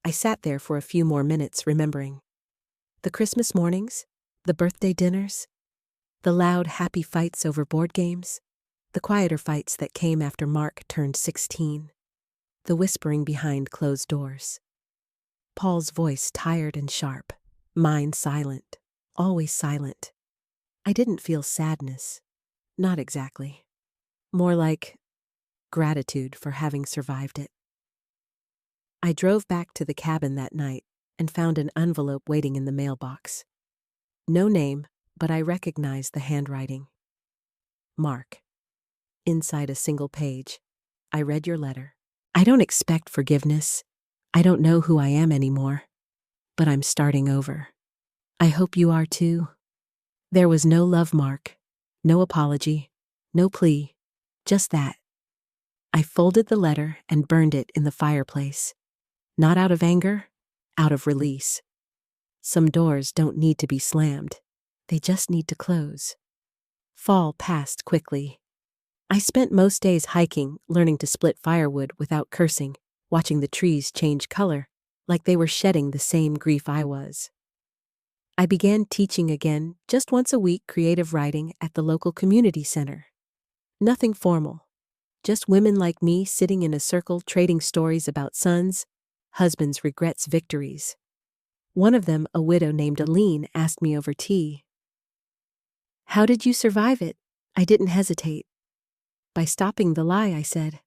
I sat there for a few more minutes, remembering. The Christmas mornings, the birthday dinners, the loud, happy fights over board games, the quieter fights that came after Mark turned 16, the whispering behind closed doors. Paul's voice tired and sharp, mine silent, always silent. I didn't feel sadness, not exactly. More like gratitude for having survived it. I drove back to the cabin that night and found an envelope waiting in the mailbox. No name, but I recognized the handwriting. Mark. inside a single page. I read your letter. I don't expect forgiveness. I don't know who I am anymore, but I'm starting over. I hope you are too. There was no love mark, no apology, no plea, just that. I folded the letter and burned it in the fireplace. Not out of anger, out of release. Some doors don't need to be slammed. They just need to close. Fall passed quickly. I spent most days hiking, learning to split firewood without cursing, watching the trees change color, like they were shedding the same grief I was. I began teaching again, just once a week, creative writing at the local community center. Nothing formal. Just women like me sitting in a circle trading stories about sons, husbands' regrets, victories. One of them, a widow named Aline, asked me over tea, "How did you survive it?" I didn't hesitate. By stopping the lie, I said.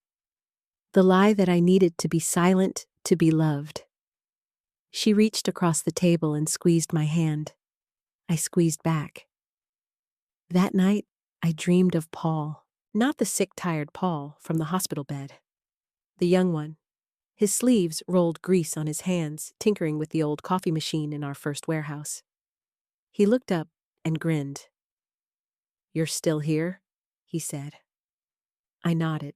The lie that I needed to be silent, to be loved. She reached across the table and squeezed my hand. I squeezed back. That night, I dreamed of Paul, not the sick, tired Paul from the hospital bed. The young one. His sleeves rolled grease on his hands, tinkering with the old coffee machine in our first warehouse. He looked up and grinned. "You're still here?" he said. I nodded.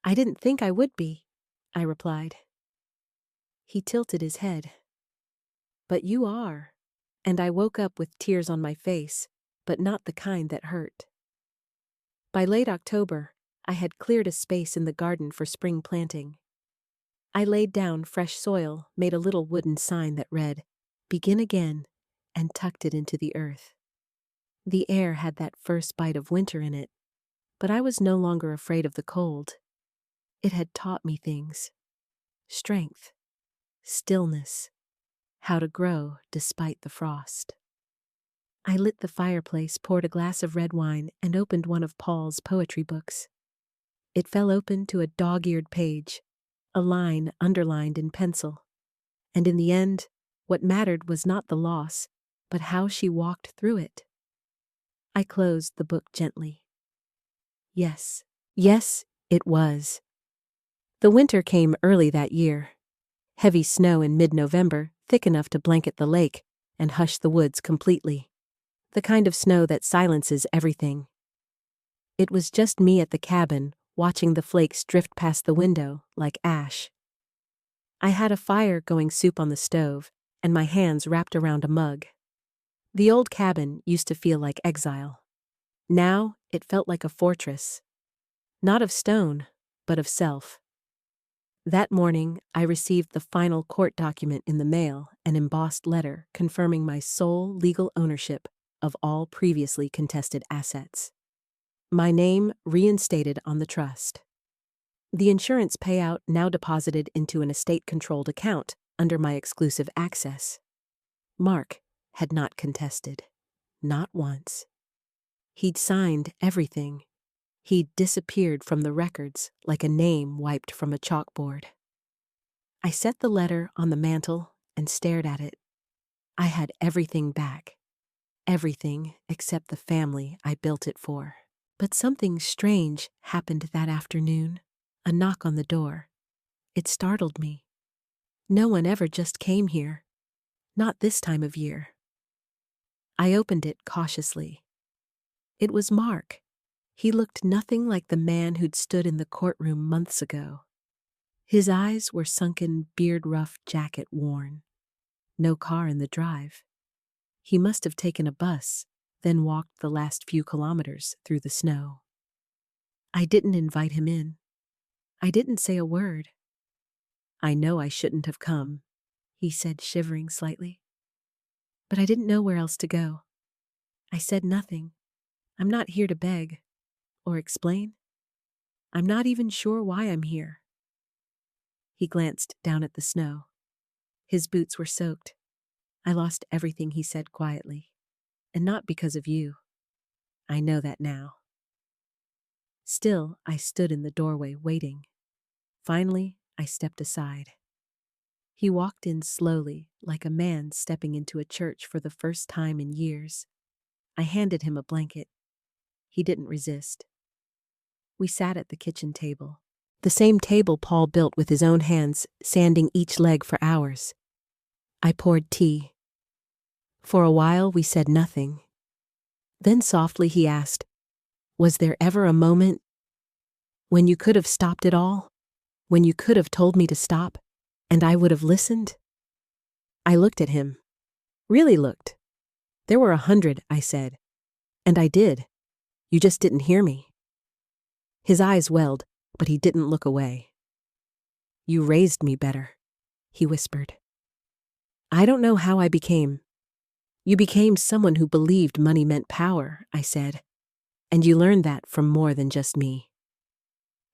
"I didn't think I would be," I replied. He tilted his head. "But you are." And I woke up with tears on my face, but not the kind that hurt. By late October, I had cleared a space in the garden for spring planting. I laid down fresh soil, made a little wooden sign that read, "Begin again," and tucked it into the earth. The air had that first bite of winter in it, but I was no longer afraid of the cold. It had taught me things. Strength, stillness, how to grow despite the frost. I lit the fireplace, poured a glass of red wine, and opened one of Paul's poetry books. It fell open to a dog-eared page, a line underlined in pencil. And in the end, what mattered was not the loss, but how she walked through it. I closed the book gently. Yes, it was. The winter came early that year. Heavy snow in mid-November, thick enough to blanket the lake and hush the woods completely. The kind of snow that silences everything. It was just me at the cabin, watching the flakes drift past the window like ash. I had a fire going, soup on the stove, and my hands wrapped around a mug. The old cabin used to feel like exile. Now it felt like a fortress. Not of stone, but of self. That morning, I received the final court document in the mail, an embossed letter confirming my sole legal ownership of all previously contested assets. My name reinstated on the trust. The insurance payout now deposited into an estate-controlled account under my exclusive access. Mark had not contested. Not once. He'd signed everything. He'd disappeared from the records like a name wiped from a chalkboard. I set the letter on the mantel and stared at it. I had everything back. Everything except the family I built it for. But something strange happened that afternoon. A knock on the door. It startled me. No one ever just came here. Not this time of year. I opened it cautiously. It was Mark. He looked nothing like the man who'd stood in the courtroom months ago. His eyes were sunken, beard-rough, jacket worn. No car in the drive. He must have taken a bus, then walked the last few kilometers through the snow. I didn't invite him in. I didn't say a word. "I know I shouldn't have come," he said, shivering slightly. But I didn't know where else to go. I said nothing. I'm not here to beg or explain. I'm not even sure why I'm here. He glanced down at the snow. His boots were soaked. "I lost everything," he said quietly. "And not because of you. I know that now." Still, I stood in the doorway waiting. Finally, I stepped aside. He walked in slowly, like a man stepping into a church for the first time in years. I handed him a blanket. He didn't resist. We sat at the kitchen table. The same table Paul built with his own hands, sanding each leg for hours. I poured tea. For a while we said nothing. Then softly he asked, "Was there ever a moment when you could have stopped it all? When you could have told me to stop, and I would have listened?" I looked at him. Really looked. "There were 100, I said. And I did. You just didn't hear me." His eyes welled, but he didn't look away. "You raised me better," he whispered. "I don't know how I became." "You became someone who believed money meant power," I said. "And you learned that from more than just me."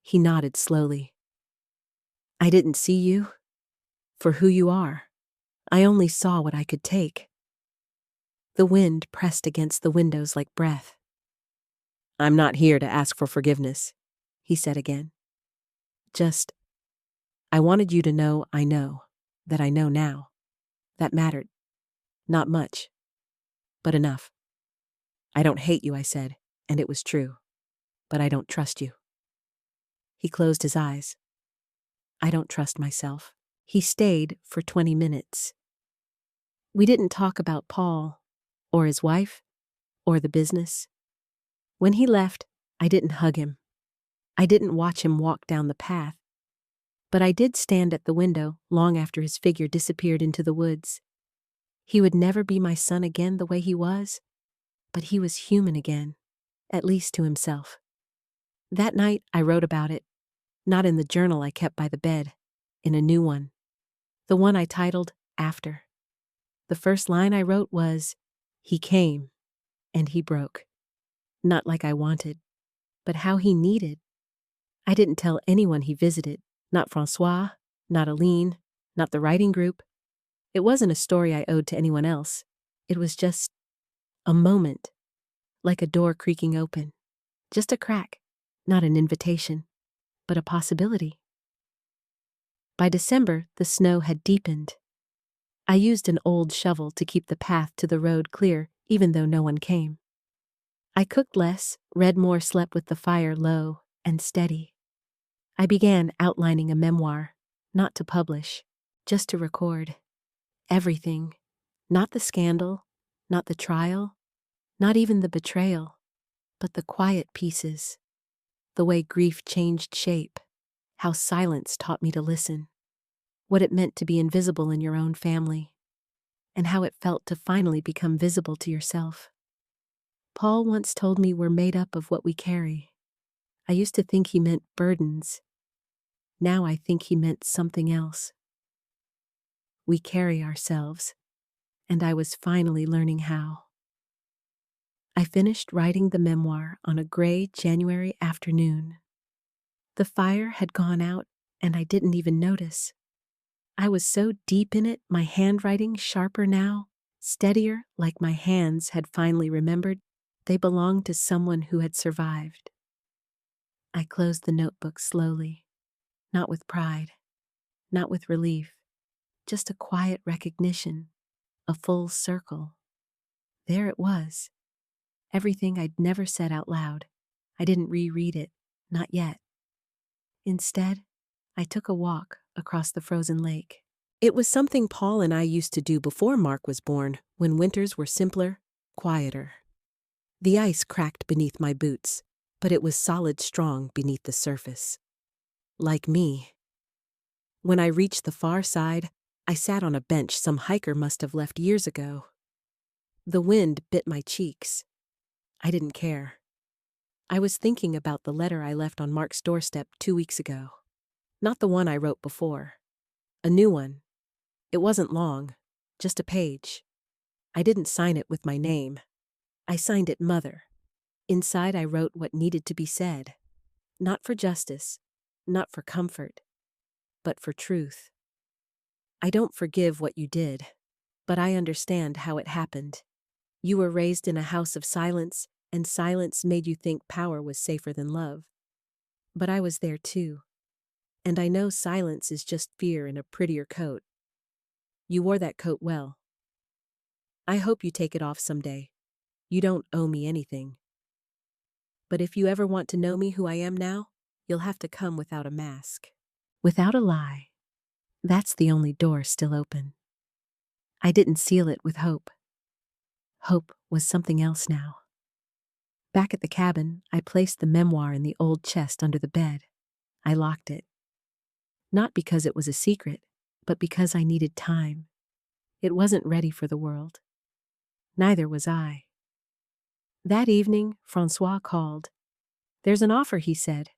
He nodded slowly. "I didn't see you for who you are. I only saw what I could take." The wind pressed against the windows like breath. "I'm not here to ask for forgiveness," he said again. "Just, I wanted you to know that I know now. That mattered. Not much, but enough. I don't hate you," I said, and it was true. "But I don't trust you." He closed his eyes. "I don't trust myself." He stayed for 20 minutes. We didn't talk about Paul, or his wife, or the business. When he left, I didn't hug him. I didn't watch him walk down the path. But I did stand at the window long after his figure disappeared into the woods. He would never be my son again the way he was, but he was human again, at least to himself. That night I wrote about it, not in the journal I kept by the bed, in a new one. The one I titled After. The first line I wrote was, "He came, and he broke." Not like I wanted, but how he needed. I didn't tell anyone he visited, not Francois, not Aline, not the writing group. It wasn't a story I owed to anyone else. It was just a moment, like a door creaking open. Just a crack, not an invitation, but a possibility. By December, the snow had deepened. I used an old shovel to keep the path to the road clear, even though no one came. I cooked less, read more, slept with the fire low and steady. I began outlining a memoir, not to publish, just to record. Everything. Not the scandal, not the trial, not even the betrayal, but the quiet pieces. The way grief changed shape, how silence taught me to listen, what it meant to be invisible in your own family, and how it felt to finally become visible to yourself. Paul once told me we're made up of what we carry. I used to think he meant burdens. Now I think he meant something else. We carry ourselves, and I was finally learning how. I finished writing the memoir on a gray January afternoon. The fire had gone out, and I didn't even notice. I was so deep in it, my handwriting sharper now, steadier, like my hands had finally remembered they belonged to someone who had survived. I closed the notebook slowly, not with pride, not with relief, just a quiet recognition, a full circle. There it was. Everything I'd never said out loud. I didn't reread it, not yet. Instead, I took a walk across the frozen lake. It was something Paul and I used to do before Mark was born, when winters were simpler, quieter. The ice cracked beneath my boots, but it was solid strong beneath the surface. Like me. When I reached the far side, I sat on a bench some hiker must have left years ago. The wind bit my cheeks. I didn't care. I was thinking about the letter I left on Mark's doorstep 2 weeks ago. Not the one I wrote before. A new one. It wasn't long, just a page. I didn't sign it with my name. I signed it Mother. Inside I wrote what needed to be said. Not for justice, not for comfort, but for truth. I don't forgive what you did, but I understand how it happened. You were raised in a house of silence, and silence made you think power was safer than love. But I was there too. And I know silence is just fear in a prettier coat. You wore that coat well. I hope you take it off someday. You don't owe me anything. But if you ever want to know me who I am now, you'll have to come without a mask. Without a lie. That's the only door still open. I didn't seal it with hope. Hope was something else now. Back at the cabin, I placed the memoir in the old chest under the bed. I locked it. Not because it was a secret, but because I needed time. It wasn't ready for the world. Neither was I. That evening, Francois called. There's an offer, he said.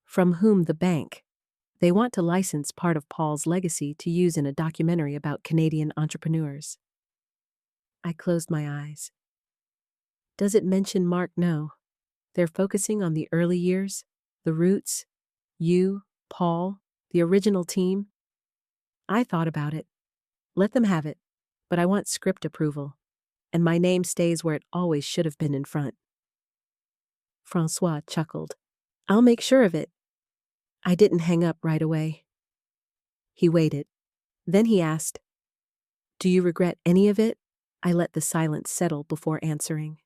From whom? The bank. They want to license part of Paul's legacy to use in a documentary about Canadian entrepreneurs. I closed my eyes. Does it mention Mark? No. They're focusing on the early years, the roots, you, Paul, the original team. I thought about it. Let them have it, but I want script approval, and my name stays where it always should have been in front. Francois chuckled. I'll make sure of it. I didn't hang up right away. He waited. Then he asked, Do you regret any of it? I let the silence settle before answering.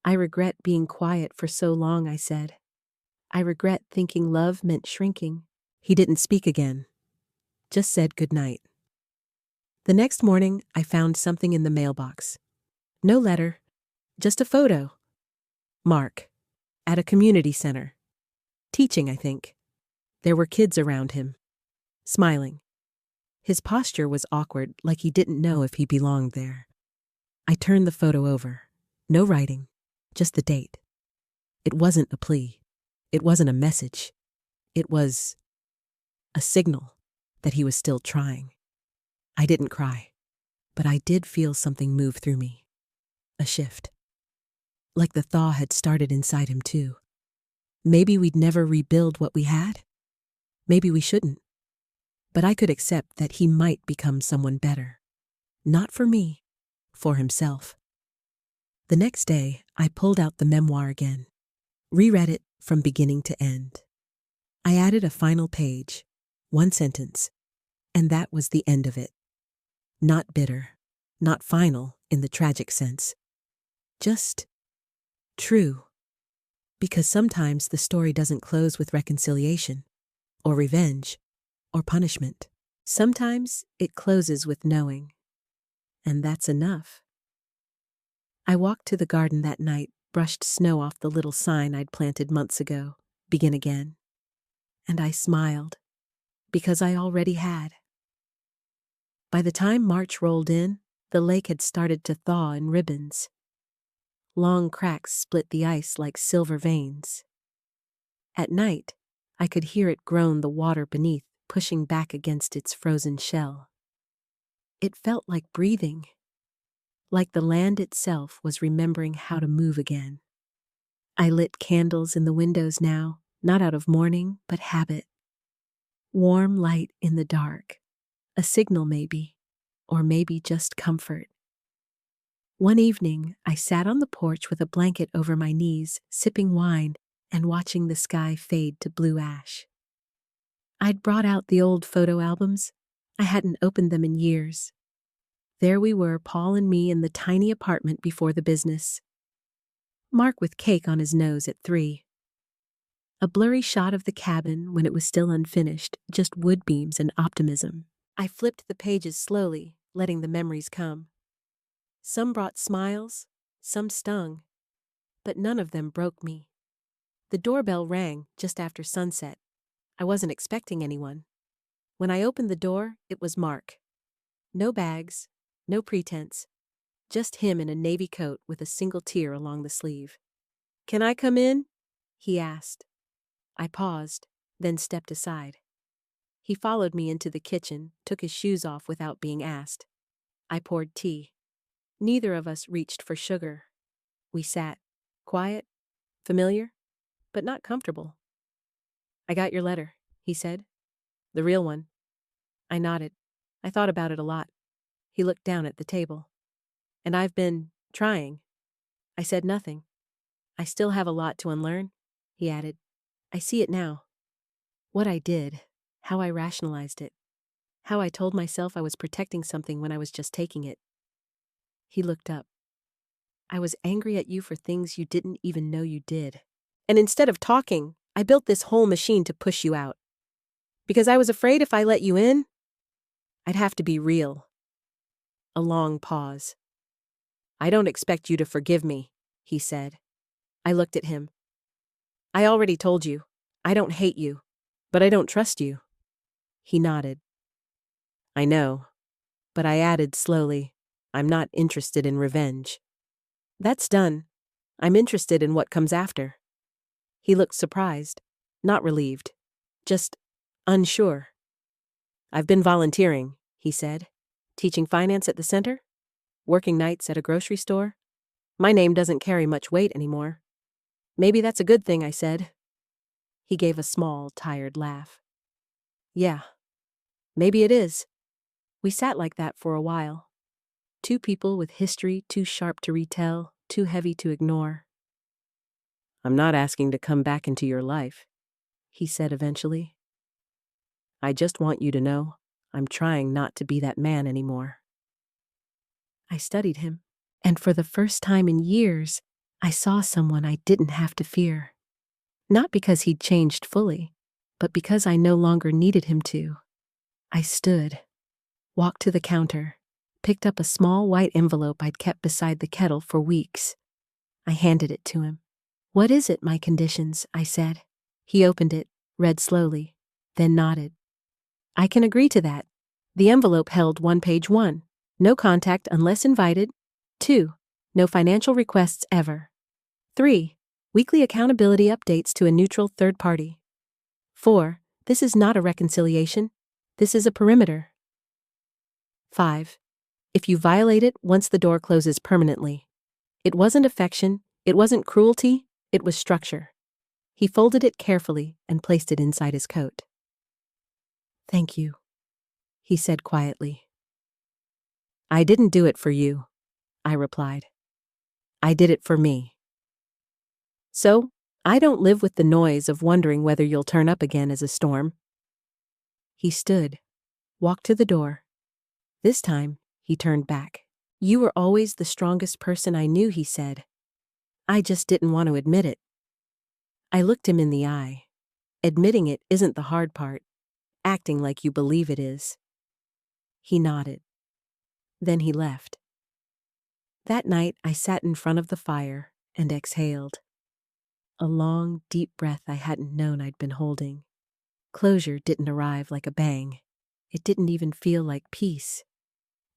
I regret being quiet for so long, I said. I regret thinking love meant shrinking. He didn't speak again, just said good night. The next morning, I found something in the mailbox. No letter, just a photo. Mark, at a community center. Teaching, I think. There were kids around him, smiling. His posture was awkward, like he didn't know if he belonged there. I turned the photo over. No writing, just the date. It wasn't a plea. It wasn't a message. It was a signal that he was still trying. I didn't cry, but I did feel something move through me. A shift. Like the thaw had started inside him too. Maybe we'd never rebuild what we had. Maybe we shouldn't. But I could accept that he might become someone better. Not for me, for himself. The next day, I pulled out the memoir again, reread it from beginning to end. I added a final page, one sentence, and that was the end of it. Not bitter, not final in the tragic sense. Just true. Because sometimes the story doesn't close with reconciliation, or revenge, or punishment. Sometimes it closes with knowing. And that's enough. I walked to the garden that night, brushed snow off the little sign I'd planted months ago, begin again. And I smiled, because I already had. By the time March rolled in, the lake had started to thaw in ribbons. Long cracks split the ice like silver veins. At night, I could hear it groan the water beneath, pushing back against its frozen shell. It felt like breathing, like the land itself was remembering how to move again. I lit candles in the windows now, not out of mourning, but habit. Warm light in the dark, a signal maybe, or maybe just comfort. One evening, I sat on the porch with a blanket over my knees, sipping wine and watching the sky fade to blue ash. I'd brought out the old photo albums. I hadn't opened them in years. There we were, Paul and me in the tiny apartment before the business. Mark with cake on his nose at 3. A blurry shot of the cabin when it was still unfinished, just wood beams and optimism. I flipped the pages slowly, letting the memories come. Some brought smiles, some stung, but none of them broke me. The doorbell rang just after sunset. I wasn't expecting anyone. When I opened the door, it was Mark. No bags, no pretense, just him in a navy coat with a single tear along the sleeve. "Can I come in?" he asked. I paused, then stepped aside. He followed me into the kitchen, took his shoes off without being asked. I poured tea. Neither of us reached for sugar. We sat, quiet, familiar, but not comfortable. "I got your letter," he said. "The real one." I nodded. I thought about it a lot. He looked down at the table. "And I've been trying." I said nothing. "I still have a lot to unlearn," he added. "I see it now. What I did, how I rationalized it, how I told myself I was protecting something when I was just taking it." He looked up. I was angry at you for things you didn't even know you did. And instead of talking, I built this whole machine to push you out. Because I was afraid if I let you in, I'd have to be real. A long pause. I don't expect you to forgive me, he said. I looked at him. I already told you. I don't hate you, but I don't trust you. He nodded. I know, but I added slowly, I'm not interested in revenge. That's done. I'm interested in what comes after. He looked surprised, not relieved, just unsure. I've been volunteering, he said. Teaching finance at the center? Working nights at a grocery store? My name doesn't carry much weight anymore. Maybe that's a good thing, I said. He gave a small, tired laugh. Yeah, maybe it is. We sat like that for a while. Two people with history too sharp to retell, too heavy to ignore. I'm not asking to come back into your life, he said eventually. I just want you to know I'm trying not to be that man anymore. I studied him, and for the first time in years, I saw someone I didn't have to fear. Not because he'd changed fully, but because I no longer needed him to. I stood, walked to the counter, picked up a small white envelope I'd kept beside the kettle for weeks. I handed it to him. What is it, my conditions? I said. He opened it, read slowly, then nodded. I can agree to that. The envelope held 1 page 1. No contact unless invited. 2. No financial requests ever. 3. Weekly accountability updates to a neutral third party. 4. This is not a reconciliation. This is a perimeter. 5. If you violate it once the door closes permanently. It wasn't affection, it wasn't cruelty, it was structure. He folded it carefully and placed it inside his coat. Thank you, he said quietly. I didn't do it for you, I replied. I did it for me. So, I don't live with the noise of wondering whether you'll turn up again as a storm. He stood, walked to the door. This time, he turned back. You were always the strongest person I knew, he said. I just didn't want to admit it. I looked him in the eye. Admitting it isn't the hard part. Acting like you believe it is. He nodded. Then he left. That night, I sat in front of the fire and exhaled. A long, deep breath I hadn't known I'd been holding. Closure didn't arrive like a bang. It didn't even feel like peace.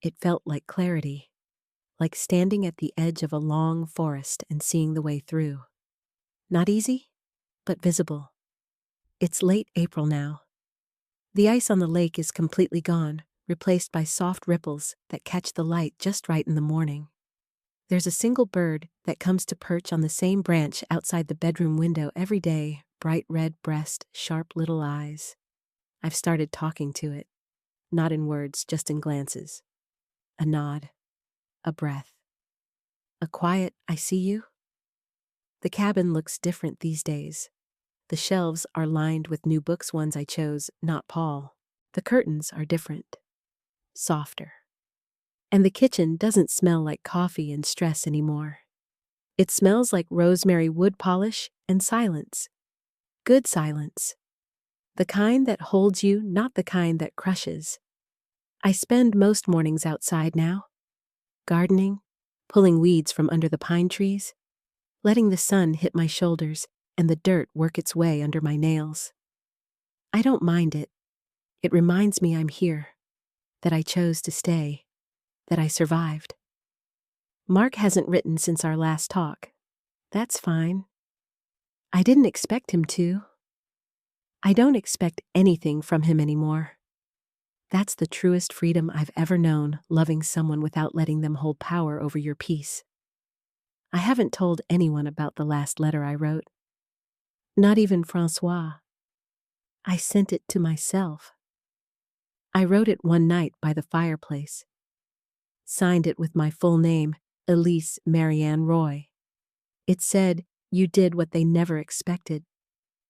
It felt like clarity, like standing at the edge of a long forest and seeing the way through. Not easy, but visible. It's late April now. The ice on the lake is completely gone, replaced by soft ripples that catch the light just right in the morning. There's a single bird that comes to perch on the same branch outside the bedroom window every day, bright red breast, sharp little eyes. I've started talking to it, not in words, just in glances. A nod, a breath, a quiet, I see you. The cabin looks different these days. The shelves are lined with new books, ones I chose, not Paul. The curtains are different, softer. And the kitchen doesn't smell like coffee and stress anymore. It smells like rosemary wood polish and silence. Good silence. The kind that holds you, not the kind that crushes. I spend most mornings outside now, gardening, pulling weeds from under the pine trees, letting the sun hit my shoulders and the dirt work its way under my nails. I don't mind it. It reminds me I'm here, that I chose to stay, that I survived. Mark hasn't written since our last talk. That's fine. I didn't expect him to. I don't expect anything from him anymore. That's the truest freedom I've ever known, loving someone without letting them hold power over your peace. I haven't told anyone about the last letter I wrote. Not even Francois. I sent it to myself. I wrote it one night by the fireplace. Signed it with my full name, Elise Marianne Roy. It said, you did what they never expected.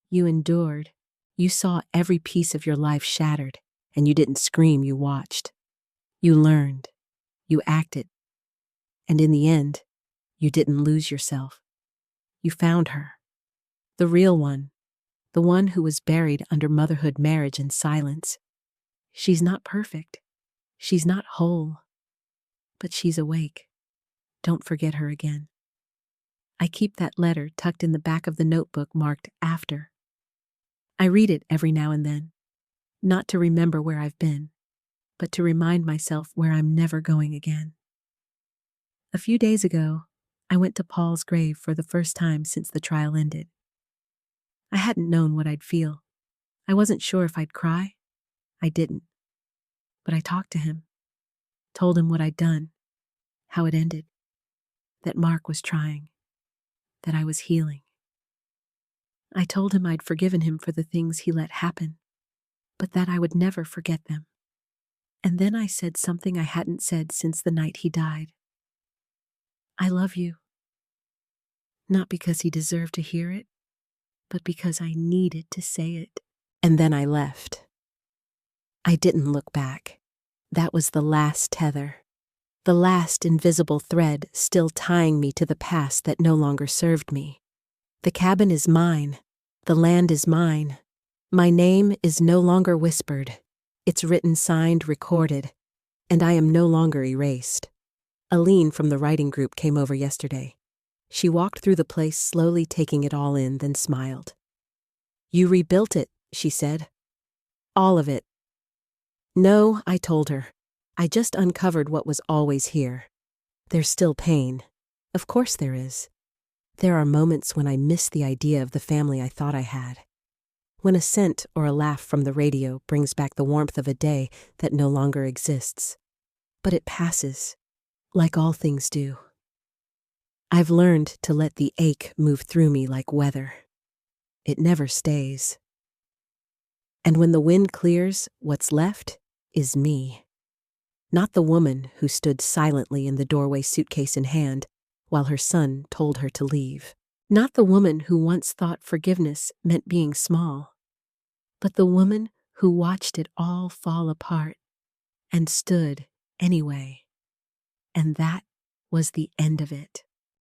You endured. You saw every piece of your life shattered, and you didn't scream, you watched. You learned. You acted. And in the end, You didn't lose yourself. You found her. The real one. The one who was buried under motherhood, marriage, and silence. She's not perfect. She's not whole. But she's awake. Don't forget her again. I keep that letter tucked in the back of the notebook marked after. I read it every now and then, not to remember where I've been, but to remind myself where I'm never going again. A few days ago, I went to Paul's grave for the first time since the trial ended. I hadn't known what I'd feel. I wasn't sure if I'd cry. I didn't. But I talked to him, told him what I'd done, how it ended, that Mark was trying, that I was healing. I told him I'd forgiven him for the things he let happen, but that I would never forget them. And then I said something I hadn't said since the night he died. I love you. Not because he deserved to hear it, but because I needed to say it. And then I left. I didn't look back. That was the last tether, the last invisible thread still tying me to the past that no longer served me. The cabin is mine. The land is mine. My name is no longer whispered. It's written, signed, recorded, and I am no longer erased. Aline from the writing group came over yesterday. She walked through the place, slowly taking it all in, then smiled. You rebuilt it, she said. All of it. No, I told her. I just uncovered what was always here. There's still pain. Of course there is. There are moments when I miss the idea of the family I thought I had. When a scent or a laugh from the radio brings back the warmth of a day that no longer exists. But it passes, like all things do. I've learned to let the ache move through me like weather. It never stays. And when the wind clears, what's left is me. Not the woman who stood silently in the doorway, suitcase in hand, while her son told her to leave. Not the woman who once thought forgiveness meant being small, but the woman who watched it all fall apart and stood anyway. And that was the end of it.